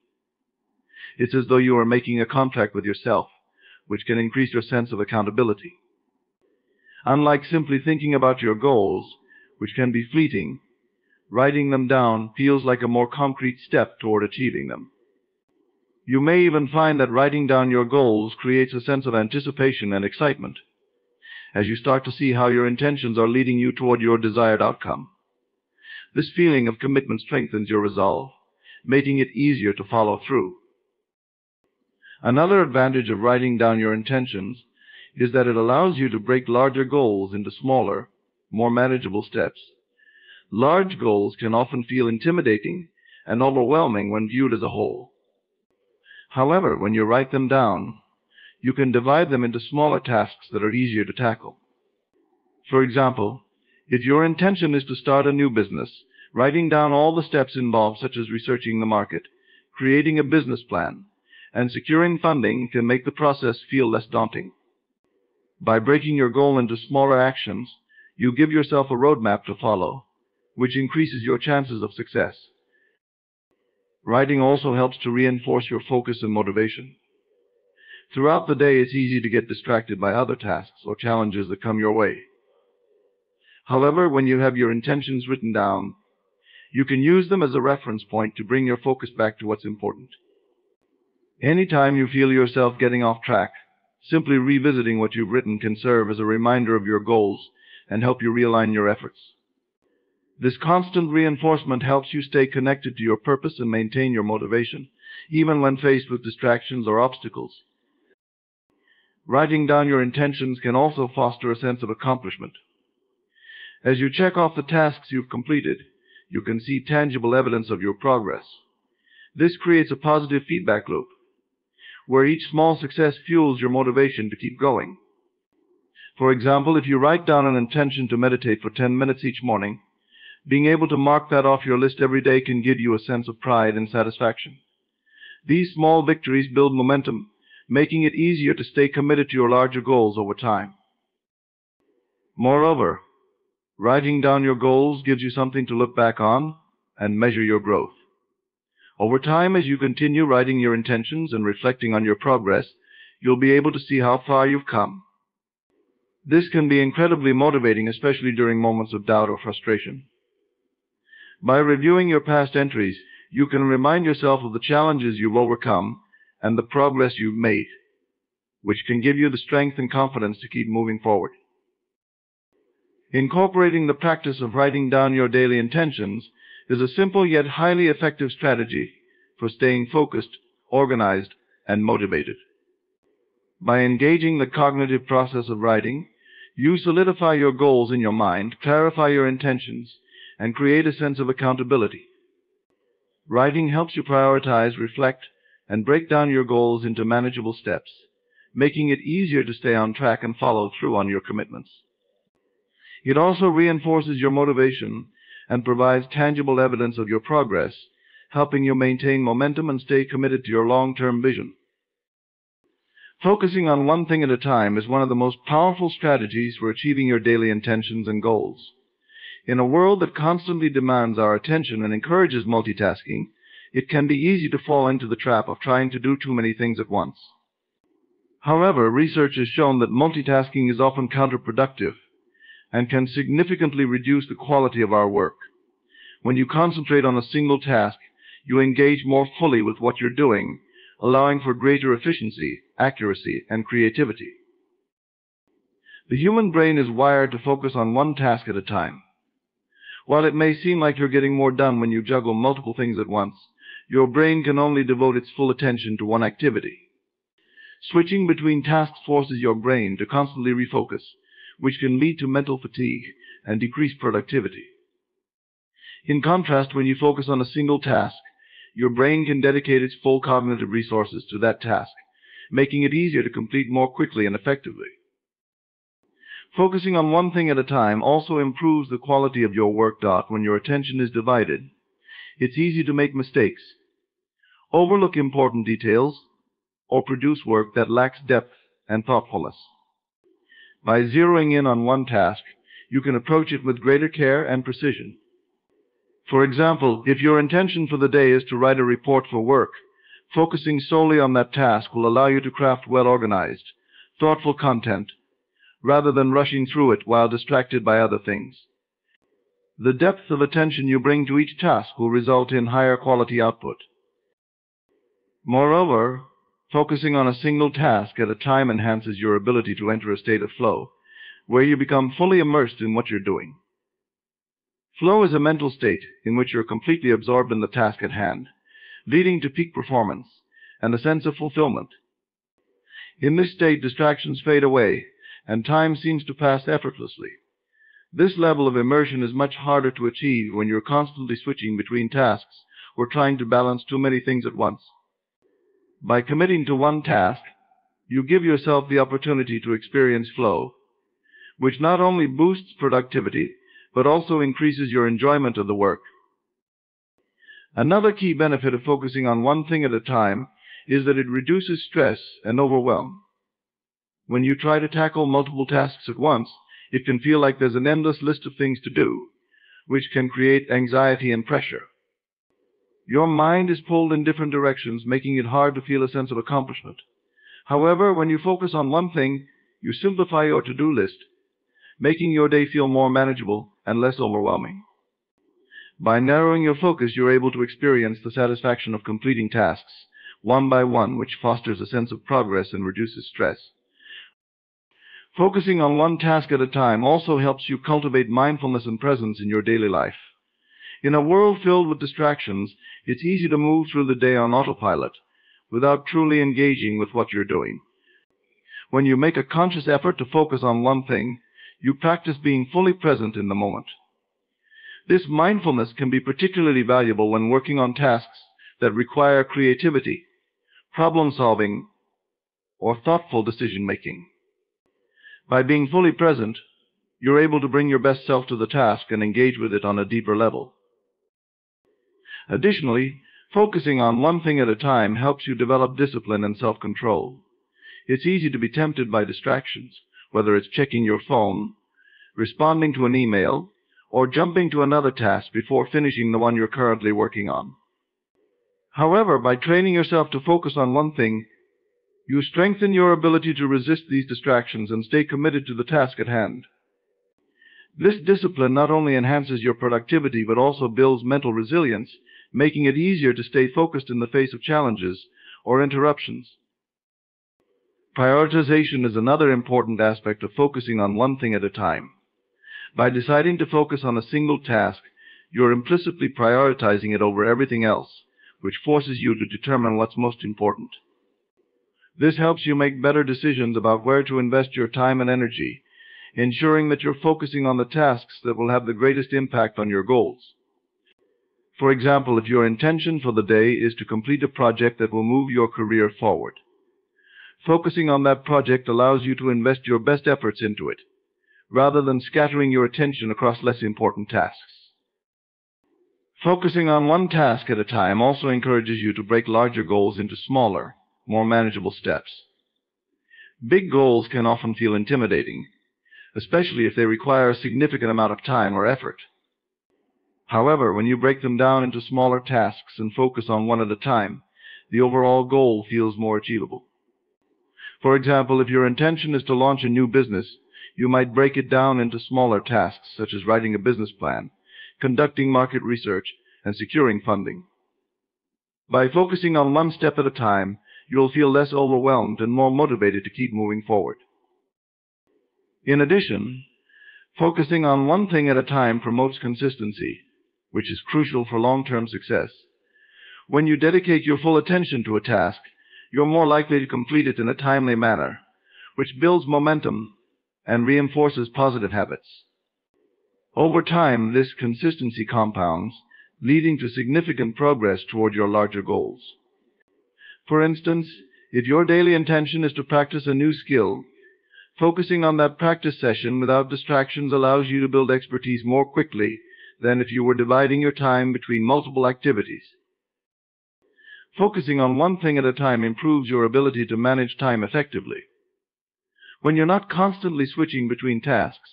It's as though you are making a contract with yourself, which can increase your sense of accountability. Unlike simply thinking about your goals, which can be fleeting, writing them down feels like a more concrete step toward achieving them. You may even find that writing down your goals creates a sense of anticipation and excitement, as you start to see how your intentions are leading you toward your desired outcome. This feeling of commitment strengthens your resolve, making it easier to follow through. Another advantage of writing down your intentions is that it allows you to break larger goals into smaller, more manageable steps. Large goals can often feel intimidating and overwhelming when viewed as a whole. However, when you write them down, you can divide them into smaller tasks that are easier to tackle. For example, if your intention is to start a new business, writing down all the steps involved, such as researching the market, creating a business plan, and securing funding, can make the process feel less daunting. By breaking your goal into smaller actions, you give yourself a roadmap to follow, which increases your chances of success. Writing also helps to reinforce your focus and motivation. Throughout the day, it's easy to get distracted by other tasks or challenges that come your way. However, when you have your intentions written down, you can use them as a reference point to bring your focus back to what's important. Anytime you feel yourself getting off track, simply revisiting what you've written can serve as a reminder of your goals and help you realign your efforts. This constant reinforcement helps you stay connected to your purpose and maintain your motivation, even when faced with distractions or obstacles. Writing down your intentions can also foster a sense of accomplishment. As you check off the tasks you've completed, you can see tangible evidence of your progress. This creates a positive feedback loop, where each small success fuels your motivation to keep going. For example, if you write down an intention to meditate for 10 minutes each morning, being able to mark that off your list every day can give you a sense of pride and satisfaction. These small victories build momentum, making it easier to stay committed to your larger goals over time. Moreover, writing down your goals gives you something to look back on and measure your growth. Over time, as you continue writing your intentions and reflecting on your progress, you'll be able to see how far you've come. This can be incredibly motivating, especially during moments of doubt or frustration. By reviewing your past entries, you can remind yourself of the challenges you've overcome and the progress you've made, which can give you the strength and confidence to keep moving forward. Incorporating the practice of writing down your daily intentions is a simple yet highly effective strategy for staying focused, organized, and motivated. By engaging the cognitive process of writing, you solidify your goals in your mind, clarify your intentions, and create a sense of accountability. Writing helps you prioritize, reflect, and break down your goals into manageable steps, making it easier to stay on track and follow through on your commitments. It also reinforces your motivation and provides tangible evidence of your progress, helping you maintain momentum and stay committed to your long-term vision. Focusing on one thing at a time is one of the most powerful strategies for achieving your daily intentions and goals. In a world that constantly demands our attention and encourages multitasking, it can be easy to fall into the trap of trying to do too many things at once. However, research has shown that multitasking is often counterproductive and can significantly reduce the quality of our work. When you concentrate on a single task, you engage more fully with what you're doing, allowing for greater efficiency, accuracy, and creativity. The human brain is wired to focus on one task at a time. While it may seem like you're getting more done when you juggle multiple things at once, your brain can only devote its full attention to one activity. Switching between tasks forces your brain to constantly refocus, which can lead to mental fatigue and decreased productivity. In contrast, when you focus on a single task, your brain can dedicate its full cognitive resources to that task, making it easier to complete more quickly and effectively. Focusing on one thing at a time also improves the quality of your work. When your attention is divided, it's easy to make mistakes, overlook important details, or produce work that lacks depth and thoughtfulness. By zeroing in on one task, you can approach it with greater care and precision. For example, if your intention for the day is to write a report for work, focusing solely on that task will allow you to craft well-organized, thoughtful content, rather than rushing through it while distracted by other things. The depth of attention you bring to each task will result in higher quality output. Moreover, focusing on a single task at a time enhances your ability to enter a state of flow, where you become fully immersed in what you're doing. Flow is a mental state in which you're completely absorbed in the task at hand, leading to peak performance and a sense of fulfillment. In this state, distractions fade away, and time seems to pass effortlessly. This level of immersion is much harder to achieve when you're constantly switching between tasks or trying to balance too many things at once. By committing to one task, you give yourself the opportunity to experience flow, which not only boosts productivity, but also increases your enjoyment of the work. Another key benefit of focusing on one thing at a time is that it reduces stress and overwhelm. When you try to tackle multiple tasks at once, it can feel like there's an endless list of things to do, which can create anxiety and pressure. Your mind is pulled in different directions, making it hard to feel a sense of accomplishment. However, when you focus on one thing, you simplify your to-do list, making your day feel more manageable and less overwhelming. By narrowing your focus, you're able to experience the satisfaction of completing tasks, one by one, which fosters a sense of progress and reduces stress. Focusing on one task at a time also helps you cultivate mindfulness and presence in your daily life. In a world filled with distractions, it's easy to move through the day on autopilot, without truly engaging with what you're doing. When you make a conscious effort to focus on one thing, you practice being fully present in the moment. This mindfulness can be particularly valuable when working on tasks that require creativity, problem-solving, or thoughtful decision-making. By being fully present, you're able to bring your best self to the task and engage with it on a deeper level. Additionally, focusing on one thing at a time helps you develop discipline and self-control. It's easy to be tempted by distractions, whether it's checking your phone, responding to an email, or jumping to another task before finishing the one you're currently working on. However, by training yourself to focus on one thing, you strengthen your ability to resist these distractions and stay committed to the task at hand. This discipline not only enhances your productivity but also builds mental resilience, making it easier to stay focused in the face of challenges or interruptions. Prioritization is another important aspect of focusing on one thing at a time. By deciding to focus on a single task, you're implicitly prioritizing it over everything else, which forces you to determine what's most important. This helps you make better decisions about where to invest your time and energy, ensuring that you're focusing on the tasks that will have the greatest impact on your goals. For example, if your intention for the day is to complete a project that will move your career forward, focusing on that project allows you to invest your best efforts into it, rather than scattering your attention across less important tasks. Focusing on one task at a time also encourages you to break larger goals into smaller, more manageable steps. Big goals can often feel intimidating, especially if they require a significant amount of time or effort. However, when you break them down into smaller tasks and focus on one at a time, the overall goal feels more achievable. For example, if your intention is to launch a new business, you might break it down into smaller tasks, such as writing a business plan, conducting market research, and securing funding. By focusing on one step at a time, you'll feel less overwhelmed and more motivated to keep moving forward. In addition, Focusing on one thing at a time promotes consistency, which is crucial for long-term success. When you dedicate your full attention to a task, you're more likely to complete it in a timely manner, which builds momentum and reinforces positive habits. Over time, this consistency compounds, leading to significant progress toward your larger goals. For instance, if your daily intention is to practice a new skill, focusing on that practice session without distractions allows you to build expertise more quickly than if you were dividing your time between multiple activities. Focusing on one thing at a time improves your ability to manage time effectively. When you're not constantly switching between tasks,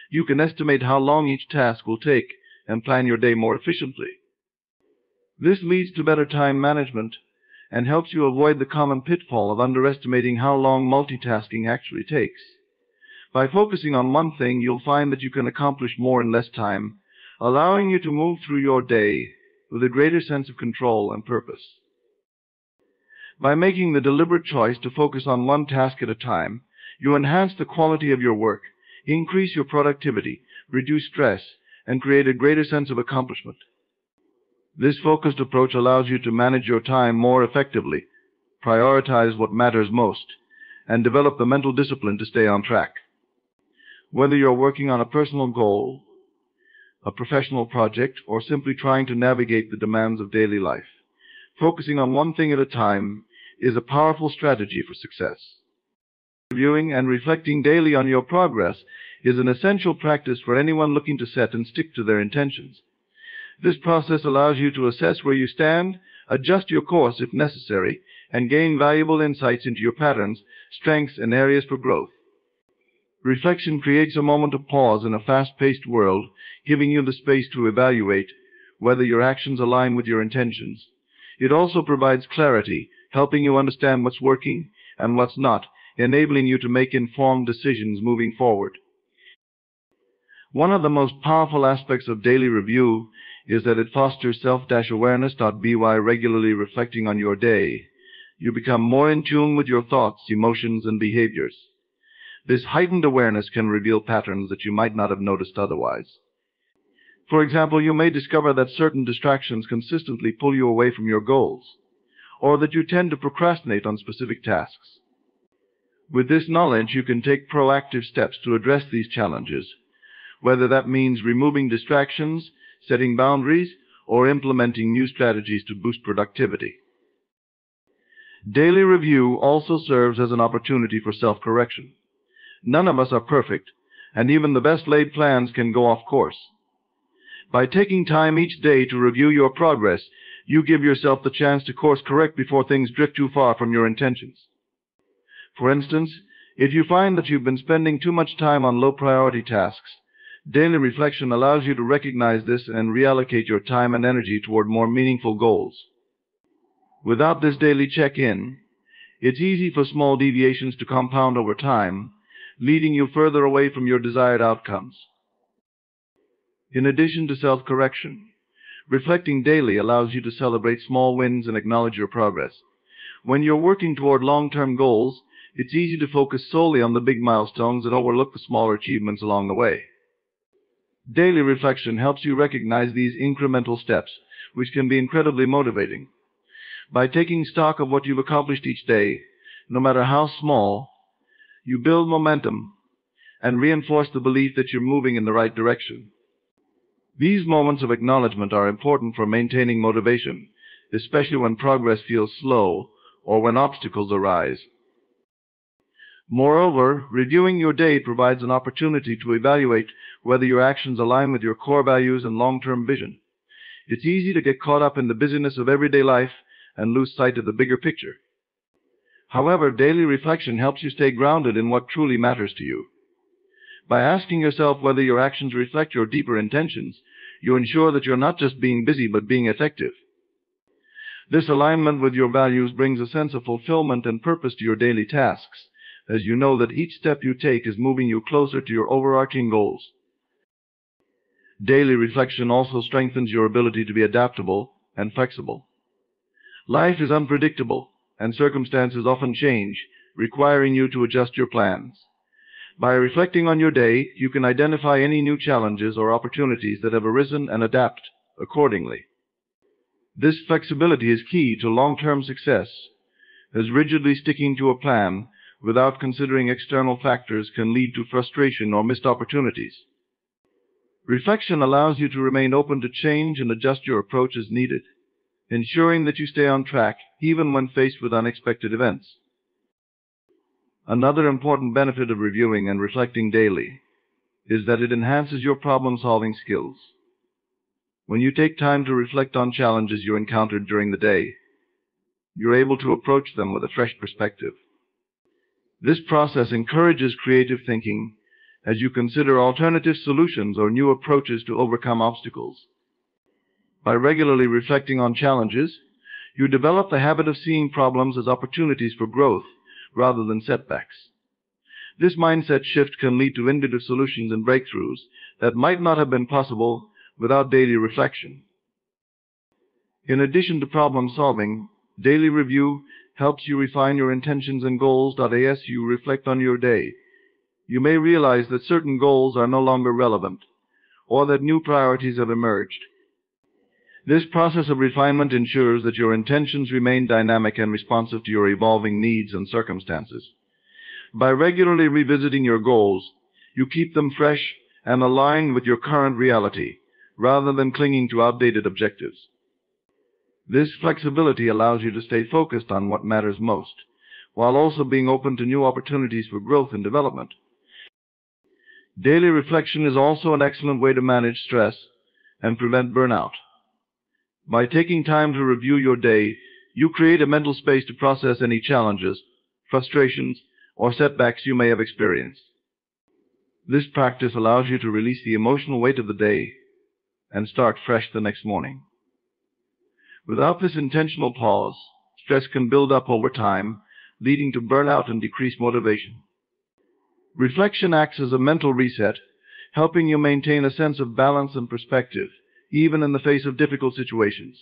you can estimate how long each task will take and plan your day more efficiently. This leads to better time management and helps you avoid the common pitfall of underestimating how long multitasking actually takes. By focusing on one thing, you'll find that you can accomplish more in less time, allowing you to move through your day with a greater sense of control and purpose. By making the deliberate choice to focus on one task at a time, you enhance the quality of your work, increase your productivity, reduce stress, and create a greater sense of accomplishment. This focused approach allows you to manage your time more effectively, prioritize what matters most, and develop the mental discipline to stay on track. Whether you're working on a personal goal, a professional project, or simply trying to navigate the demands of daily life, focusing on one thing at a time is a powerful strategy for success. Reviewing and reflecting daily on your progress is an essential practice for anyone looking to set and stick to their intentions. This process allows you to assess where you stand, adjust your course if necessary, and gain valuable insights into your patterns, strengths, and areas for growth. Reflection creates a moment of pause in a fast-paced world, giving you the space to evaluate whether your actions align with your intentions. It also provides clarity, helping you understand what's working and what's not, enabling you to make informed decisions moving forward. One of the most powerful aspects of daily review is that it fosters self-awareness.by regularly reflecting on your day. You become more in tune with your thoughts, emotions, and behaviors. This heightened awareness can reveal patterns that you might not have noticed otherwise. For example, you may discover that certain distractions consistently pull you away from your goals, or that you tend to procrastinate on specific tasks. With this knowledge, you can take proactive steps to address these challenges, whether that means removing distractions, setting boundaries, or implementing new strategies to boost productivity. Daily review also serves as an opportunity for self-correction. None of us are perfect, and even the best laid plans can go off course. By taking time each day to review your progress, you give yourself the chance to course correct before things drift too far from your intentions. For instance, if you find that you've been spending too much time on low-priority tasks, daily reflection allows you to recognize this and reallocate your time and energy toward more meaningful goals. Without this daily check-in, it's easy for small deviations to compound over time, leading you further away from your desired outcomes. In addition to self-correction, reflecting daily allows you to celebrate small wins and acknowledge your progress. When you're working toward long-term goals, it's easy to focus solely on the big milestones and overlook the smaller achievements along the way. Daily reflection helps you recognize these incremental steps, which can be incredibly motivating. By taking stock of what you've accomplished each day, no matter how small, you build momentum and reinforce the belief that you're moving in the right direction. These moments of acknowledgement are important for maintaining motivation, especially when progress feels slow or when obstacles arise. Moreover, reviewing your day provides an opportunity to evaluate whether your actions align with your core values and long-term vision. It's easy to get caught up in the busyness of everyday life and lose sight of the bigger picture. However, daily reflection helps you stay grounded in what truly matters to you. By asking yourself whether your actions reflect your deeper intentions, you ensure that you're not just being busy but being effective. This alignment with your values brings a sense of fulfillment and purpose to your daily tasks, as you know that each step you take is moving you closer to your overarching goals. Daily reflection also strengthens your ability to be adaptable and flexible. Life is unpredictable, and circumstances often change, requiring you to adjust your plans. By reflecting on your day, you can identify any new challenges or opportunities that have arisen and adapt accordingly. This flexibility is key to long-term success, as rigidly sticking to a plan without considering external factors can lead to frustration or missed opportunities. Reflection allows you to remain open to change and adjust your approach as needed, ensuring that you stay on track even when faced with unexpected events. Another important benefit of reviewing and reflecting daily is that it enhances your problem-solving skills. When you take time to reflect on challenges you encountered during the day, you're able to approach them with a fresh perspective. This process encourages creative thinking as you consider alternative solutions or new approaches to overcome obstacles. By regularly reflecting on challenges, you develop the habit of seeing problems as opportunities for growth rather than setbacks. This mindset shift can lead to innovative solutions and breakthroughs that might not have been possible without daily reflection. In addition to problem solving, daily review helps you refine your intentions and goals. As you reflect on your day, you may realize that certain goals are no longer relevant, or that new priorities have emerged. This process of refinement ensures that your intentions remain dynamic and responsive to your evolving needs and circumstances. By regularly revisiting your goals, you keep them fresh and aligned with your current reality, rather than clinging to outdated objectives. This flexibility allows you to stay focused on what matters most, while also being open to new opportunities for growth and development. Daily reflection is also an excellent way to manage stress and prevent burnout. By taking time to review your day, you create a mental space to process any challenges, frustrations, or setbacks you may have experienced. This practice allows you to release the emotional weight of the day and start fresh the next morning. Without this intentional pause, stress can build up over time, leading to burnout and decreased motivation. Reflection acts as a mental reset, helping you maintain a sense of balance and perspective, even in the face of difficult situations.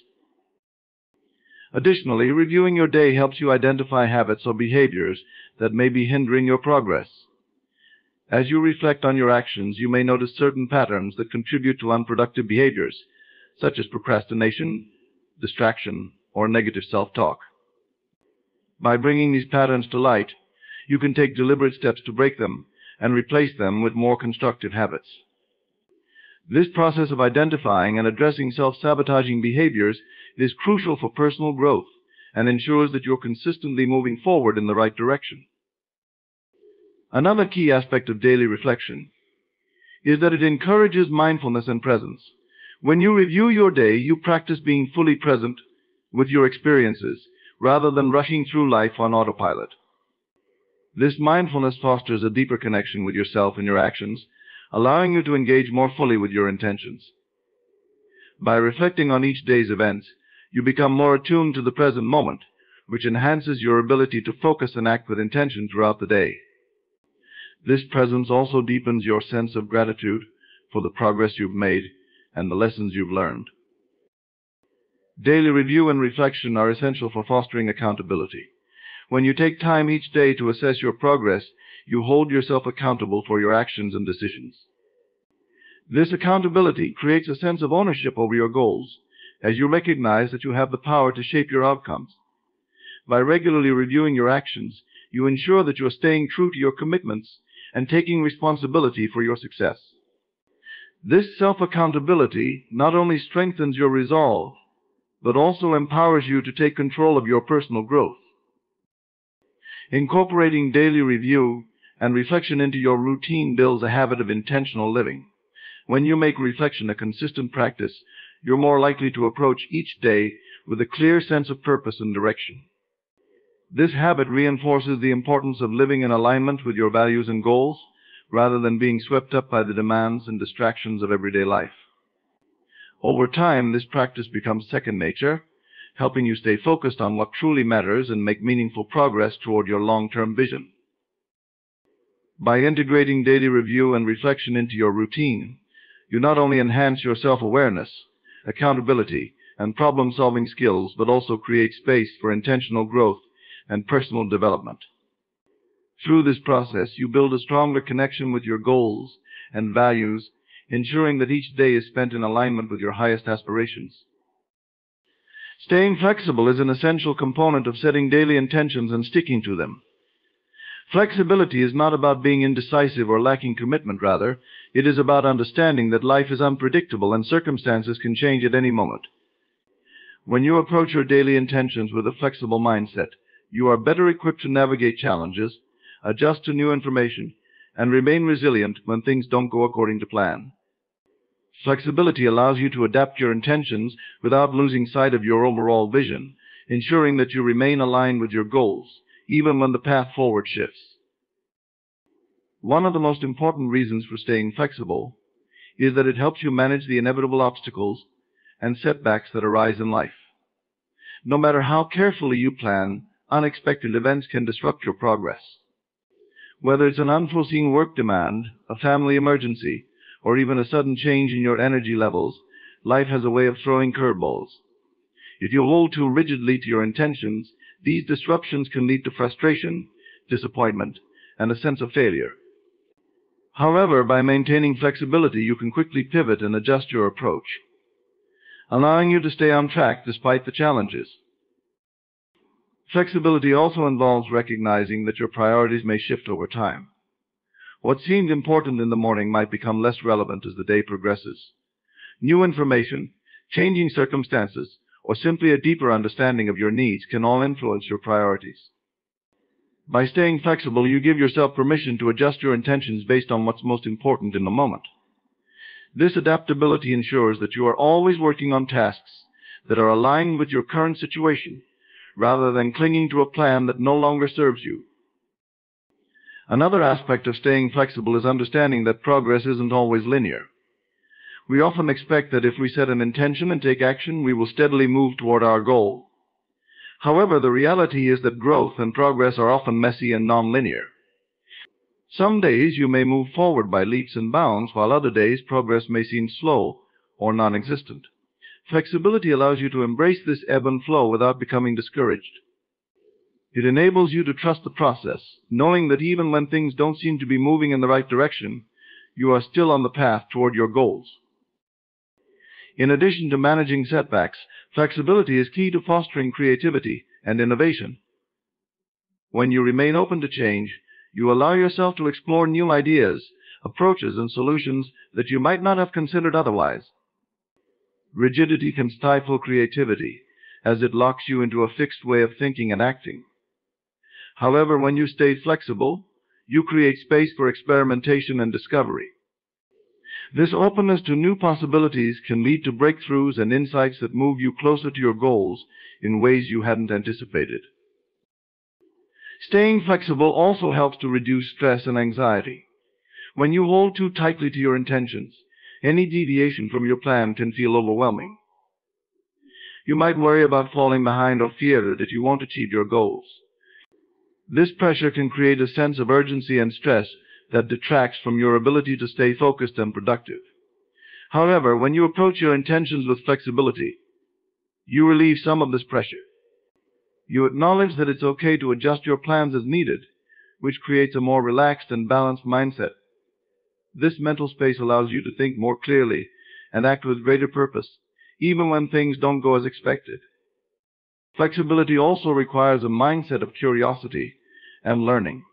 Additionally, reviewing your day helps you identify habits or behaviors that may be hindering your progress. As you reflect on your actions, you may notice certain patterns that contribute to unproductive behaviors, such as procrastination, distraction, or negative self-talk. By bringing these patterns to light, you can take deliberate steps to break them and replace them with more constructive habits. This process of identifying and addressing self-sabotaging behaviors is crucial for personal growth and ensures that you're consistently moving forward in the right direction. Another key aspect of daily reflection is that it encourages mindfulness and presence. When you review your day, you practice being fully present with your experiences rather than rushing through life on autopilot. This mindfulness fosters a deeper connection with yourself and your actions, allowing you to engage more fully with your intentions. By reflecting on each day's events, you become more attuned to the present moment, which enhances your ability to focus and act with intention throughout the day. This presence also deepens your sense of gratitude for the progress you've made and the lessons you've learned. Daily review and reflection are essential for fostering accountability. When you take time each day to assess your progress, you hold yourself accountable for your actions and decisions. This accountability creates a sense of ownership over your goals, as you recognize that you have the power to shape your outcomes. By regularly reviewing your actions, you ensure that you are staying true to your commitments and taking responsibility for your success. This self-accountability not only strengthens your resolve, but also empowers you to take control of your personal growth. Incorporating daily review and reflection into your routine builds a habit of intentional living. When you make reflection a consistent practice, you're more likely to approach each day with a clear sense of purpose and direction. This habit reinforces the importance of living in alignment with your values and goals, rather than being swept up by the demands and distractions of everyday life. Over time, this practice becomes second nature, helping you stay focused on what truly matters and make meaningful progress toward your long-term vision. By integrating daily review and reflection into your routine, you not only enhance your self-awareness, accountability, and problem-solving skills, but also create space for intentional growth and personal development. Through this process, you build a stronger connection with your goals and values, ensuring that each day is spent in alignment with your highest aspirations. Staying flexible is an essential component of setting daily intentions and sticking to them. Flexibility is not about being indecisive or lacking commitment, rather, it is about understanding that life is unpredictable and circumstances can change at any moment. When you approach your daily intentions with a flexible mindset, you are better equipped to navigate challenges, adjust to new information, and remain resilient when things don't go according to plan. Flexibility allows you to adapt your intentions without losing sight of your overall vision, ensuring that you remain aligned with your goals, even when the path forward shifts. One of the most important reasons for staying flexible is that it helps you manage the inevitable obstacles and setbacks that arise in life. No matter how carefully you plan, unexpected events can disrupt your progress. Whether it's an unforeseen work demand, a family emergency, or even a sudden change in your energy levels, life has a way of throwing curveballs. If you hold too rigidly to your intentions, these disruptions can lead to frustration, disappointment, and a sense of failure. However, by maintaining flexibility, you can quickly pivot and adjust your approach, allowing you to stay on track despite the challenges. Flexibility also involves recognizing that your priorities may shift over time. What seemed important in the morning might become less relevant as the day progresses. New information, changing circumstances, or simply a deeper understanding of your needs can all influence your priorities. By staying flexible, you give yourself permission to adjust your intentions based on what's most important in the moment. This adaptability ensures that you are always working on tasks that are aligned with your current situation, rather than clinging to a plan that no longer serves you. Another aspect of staying flexible is understanding that progress isn't always linear. We often expect that if we set an intention and take action, we will steadily move toward our goal. However, the reality is that growth and progress are often messy and non-linear. Some days you may move forward by leaps and bounds, while other days progress may seem slow or non-existent. Flexibility allows you to embrace this ebb and flow without becoming discouraged. It enables you to trust the process, knowing that even when things don't seem to be moving in the right direction, you are still on the path toward your goals. In addition to managing setbacks, flexibility is key to fostering creativity and innovation. When you remain open to change, you allow yourself to explore new ideas, approaches, and solutions that you might not have considered otherwise. Rigidity can stifle creativity, as it locks you into a fixed way of thinking and acting. However, when you stay flexible, you create space for experimentation and discovery. This openness to new possibilities can lead to breakthroughs and insights that move you closer to your goals in ways you hadn't anticipated. Staying flexible also helps to reduce stress and anxiety. When you hold too tightly to your intentions, any deviation from your plan can feel overwhelming. You might worry about falling behind or fear that you won't achieve your goals. This pressure can create a sense of urgency and stress that detracts from your ability to stay focused and productive. However, when you approach your intentions with flexibility, you relieve some of this pressure. You acknowledge that it's okay to adjust your plans as needed, which creates a more relaxed and balanced mindset. This mental space allows you to think more clearly and act with greater purpose, even when things don't go as expected. Flexibility also requires a mindset of curiosity and learning.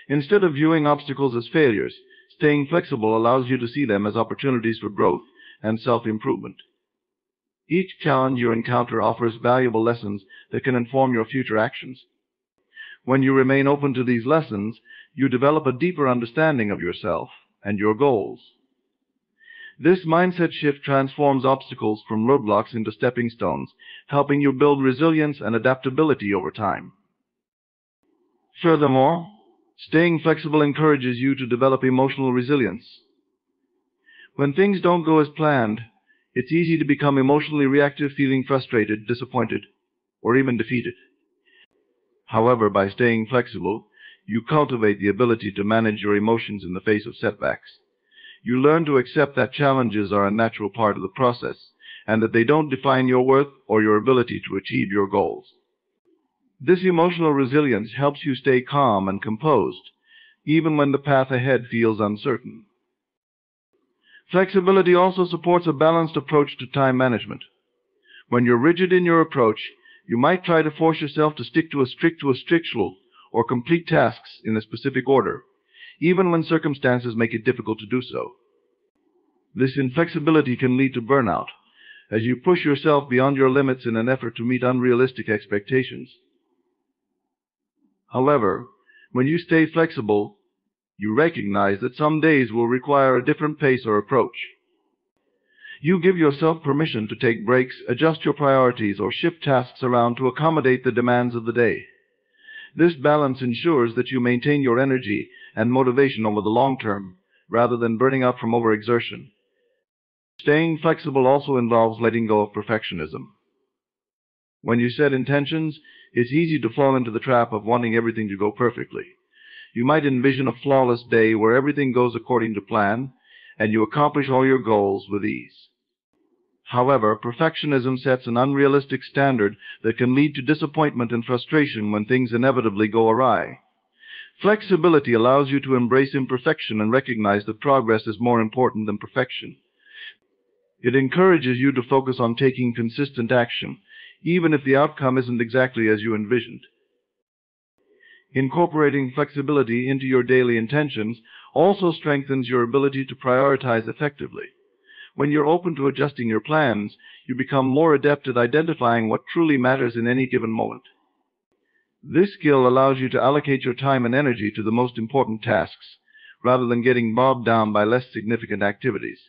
Instead of viewing obstacles as failures, staying flexible allows you to see them as opportunities for growth and self-improvement. Each challenge you encounter offers valuable lessons that can inform your future actions. When you remain open to these lessons, you develop a deeper understanding of yourself and your goals. This mindset shift transforms obstacles from roadblocks into stepping stones, helping you build resilience and adaptability over time. Furthermore, staying flexible encourages you to develop emotional resilience. When things don't go as planned, it's easy to become emotionally reactive, feeling frustrated, disappointed, or even defeated. However, by staying flexible, you cultivate the ability to manage your emotions in the face of setbacks. You learn to accept that challenges are a natural part of the process, and that they don't define your worth or your ability to achieve your goals. This emotional resilience helps you stay calm and composed, even when the path ahead feels uncertain. Flexibility also supports a balanced approach to time management. When you're rigid in your approach, you might try to force yourself to stick to a strict schedule or complete tasks in a specific order, even when circumstances make it difficult to do so. This inflexibility can lead to burnout, as you push yourself beyond your limits in an effort to meet unrealistic expectations. However, when you stay flexible, you recognize that some days will require a different pace or approach. You give yourself permission to take breaks, adjust your priorities, or shift tasks around to accommodate the demands of the day. This balance ensures that you maintain your energy and motivation over the long term, rather than burning out from overexertion. Staying flexible also involves letting go of perfectionism. When you set intentions, it's easy to fall into the trap of wanting everything to go perfectly. You might envision a flawless day where everything goes according to plan, and you accomplish all your goals with ease. However, perfectionism sets an unrealistic standard that can lead to disappointment and frustration when things inevitably go awry. Flexibility allows you to embrace imperfection and recognize that progress is more important than perfection. It encourages you to focus on taking consistent action, even if the outcome isn't exactly as you envisioned. Incorporating flexibility into your daily intentions also strengthens your ability to prioritize effectively. When you're open to adjusting your plans, you become more adept at identifying what truly matters in any given moment. This skill allows you to allocate your time and energy to the most important tasks, rather than getting bogged down by less significant activities.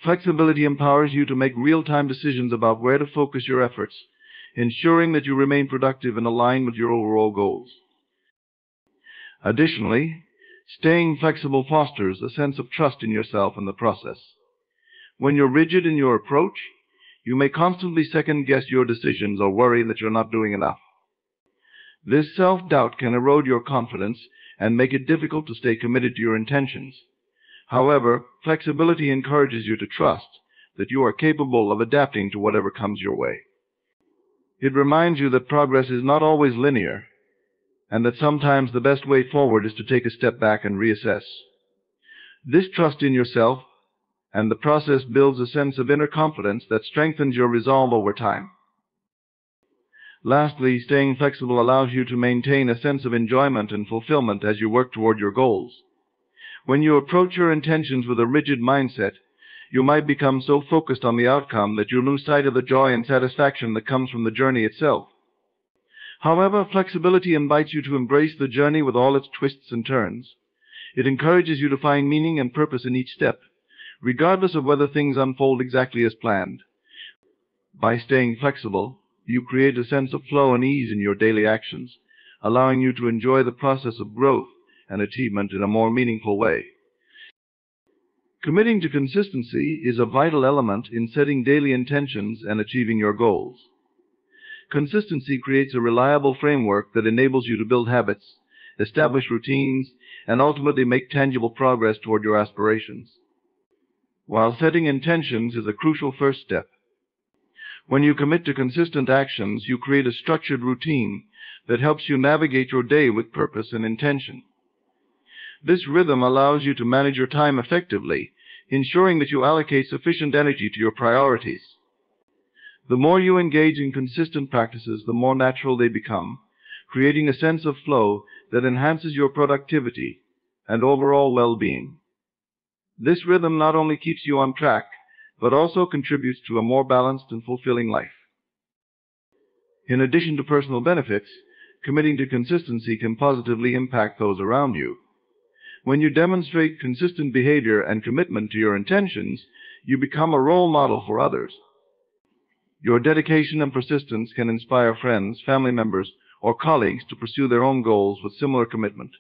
Flexibility empowers you to make real-time decisions about where to focus your efforts, ensuring that you remain productive and aligned with your overall goals. Additionally, staying flexible fosters a sense of trust in yourself and the process. When you're rigid in your approach, you may constantly second-guess your decisions or worry that you're not doing enough. This self-doubt can erode your confidence and make it difficult to stay committed to your intentions. However, flexibility encourages you to trust that you are capable of adapting to whatever comes your way. It reminds you that progress is not always linear, and that sometimes the best way forward is to take a step back and reassess. This trust in yourself and the process builds a sense of inner confidence that strengthens your resolve over time. Lastly, staying flexible allows you to maintain a sense of enjoyment and fulfillment as you work toward your goals. When you approach your intentions with a rigid mindset, you might become so focused on the outcome that you lose sight of the joy and satisfaction that comes from the journey itself. However, flexibility invites you to embrace the journey with all its twists and turns. It encourages you to find meaning and purpose in each step, regardless of whether things unfold exactly as planned. By staying flexible, you create a sense of flow and ease in your daily actions, allowing you to enjoy the process of growth and achievement in a more meaningful way. Committing to consistency is a vital element in setting daily intentions and achieving your goals. Consistency creates a reliable framework that enables you to build habits, establish routines, and ultimately make tangible progress toward your aspirations. While setting intentions is a crucial first step, when you commit to consistent actions, you create a structured routine that helps you navigate your day with purpose and intention. This rhythm allows you to manage your time effectively, ensuring that you allocate sufficient energy to your priorities. The more you engage in consistent practices, the more natural they become, creating a sense of flow that enhances your productivity and overall well-being. This rhythm not only keeps you on track, but also contributes to a more balanced and fulfilling life. In addition to personal benefits, committing to consistency can positively impact those around you. When you demonstrate consistent behavior and commitment to your intentions, you become a role model for others. Your dedication and persistence can inspire friends, family members, or colleagues to pursue their own goals with similar commitment.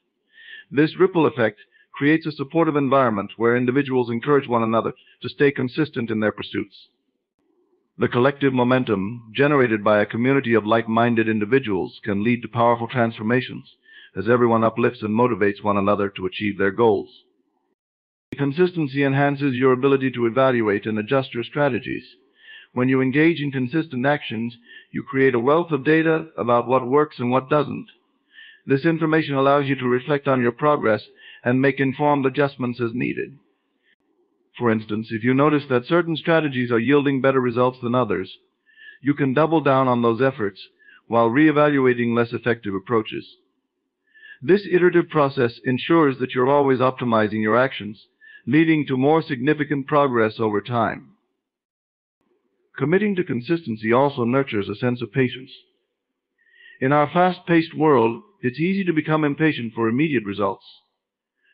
This ripple effect creates a supportive environment where individuals encourage one another to stay consistent in their pursuits. The collective momentum generated by a community of like-minded individuals can lead to powerful transformations, as everyone uplifts and motivates one another to achieve their goals. Consistency enhances your ability to evaluate and adjust your strategies. When you engage in consistent actions, you create a wealth of data about what works and what doesn't. This information allows you to reflect on your progress and make informed adjustments as needed. For instance, if you notice that certain strategies are yielding better results than others, you can double down on those efforts while reevaluating less effective approaches. This iterative process ensures that you're always optimizing your actions, leading to more significant progress over time. Committing to consistency also nurtures a sense of patience. In our fast-paced world, it's easy to become impatient for immediate results.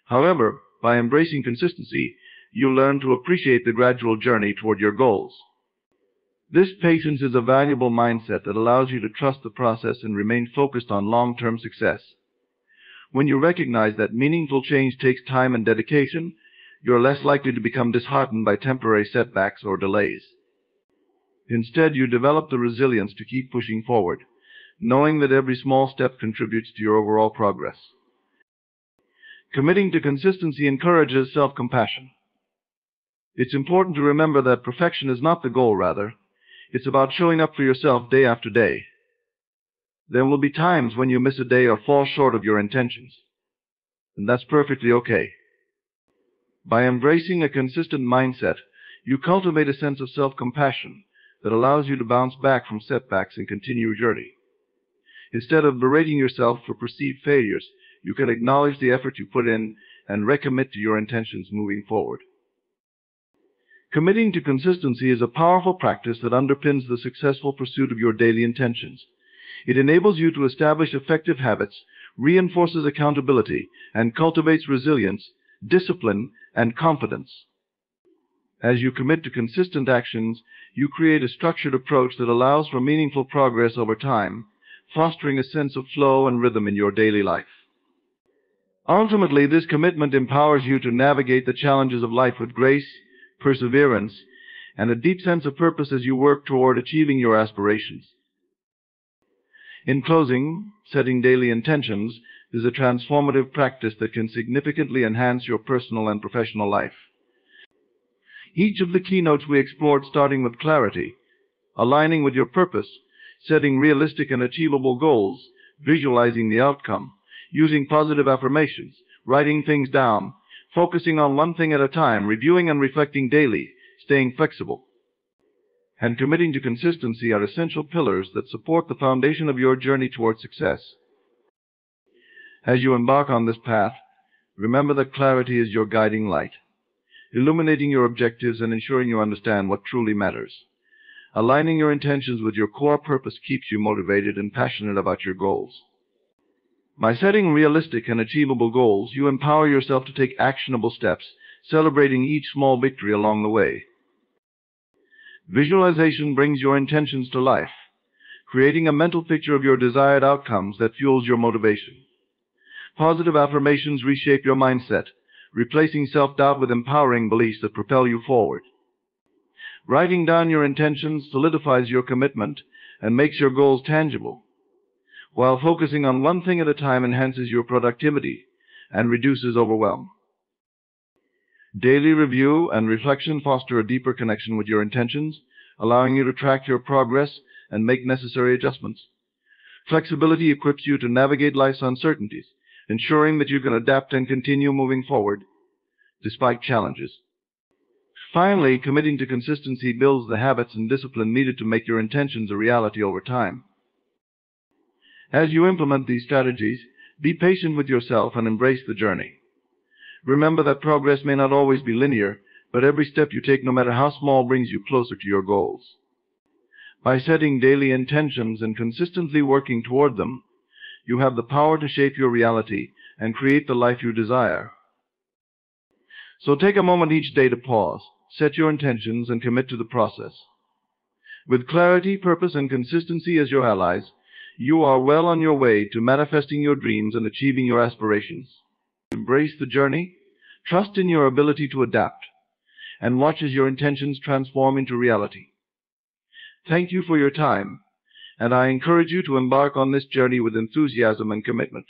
However, by embracing consistency, you learn to appreciate the gradual journey toward your goals. This patience is a valuable mindset that allows you to trust the process and remain focused on long-term success. When you recognize that meaningful change takes time and dedication, you're less likely to become disheartened by temporary setbacks or delays. Instead, you develop the resilience to keep pushing forward, knowing that every small step contributes to your overall progress. Committing to consistency encourages self-compassion. It's important to remember that perfection is not the goal, rather. It's about showing up for yourself day after day. There will be times when you miss a day or fall short of your intentions, and that's perfectly okay. By embracing a consistent mindset, you cultivate a sense of self-compassion that allows you to bounce back from setbacks and continue your journey. Instead of berating yourself for perceived failures, you can acknowledge the effort you put in and recommit to your intentions moving forward. Committing to consistency is a powerful practice that underpins the successful pursuit of your daily intentions. It enables you to establish effective habits, reinforces accountability, and cultivates resilience, discipline, and confidence. As you commit to consistent actions, you create a structured approach that allows for meaningful progress over time, fostering a sense of flow and rhythm in your daily life. Ultimately, this commitment empowers you to navigate the challenges of life with grace, perseverance, and a deep sense of purpose as you work toward achieving your aspirations. In closing, setting daily intentions is a transformative practice that can significantly enhance your personal and professional life. Each of the keynotes we explored, starting with clarity, aligning with your purpose, setting realistic and achievable goals, visualizing the outcome, using positive affirmations, writing things down, focusing on one thing at a time, reviewing and reflecting daily, staying flexible, and committing to consistency are essential pillars that support the foundation of your journey toward success. As you embark on this path, remember that clarity is your guiding light, illuminating your objectives and ensuring you understand what truly matters. Aligning your intentions with your core purpose keeps you motivated and passionate about your goals. By setting realistic and achievable goals, you empower yourself to take actionable steps, celebrating each small victory along the way. Visualization brings your intentions to life, creating a mental picture of your desired outcomes that fuels your motivation. Positive affirmations reshape your mindset, replacing self-doubt with empowering beliefs that propel you forward. Writing down your intentions solidifies your commitment and makes your goals tangible, while focusing on one thing at a time enhances your productivity and reduces overwhelm. Daily review and reflection foster a deeper connection with your intentions, allowing you to track your progress and make necessary adjustments. Flexibility equips you to navigate life's uncertainties, ensuring that you can adapt and continue moving forward despite challenges. Finally, committing to consistency builds the habits and discipline needed to make your intentions a reality over time. As you implement these strategies, be patient with yourself and embrace the journey. Remember that progress may not always be linear, but every step you take, no matter how small, brings you closer to your goals. By setting daily intentions and consistently working toward them, you have the power to shape your reality and create the life you desire. So take a moment each day to pause, set your intentions, and commit to the process. With clarity, purpose, and consistency as your allies, you are well on your way to manifesting your dreams and achieving your aspirations. Embrace the journey, trust in your ability to adapt, and watch as your intentions transform into reality. Thank you for your time, and I encourage you to embark on this journey with enthusiasm and commitment.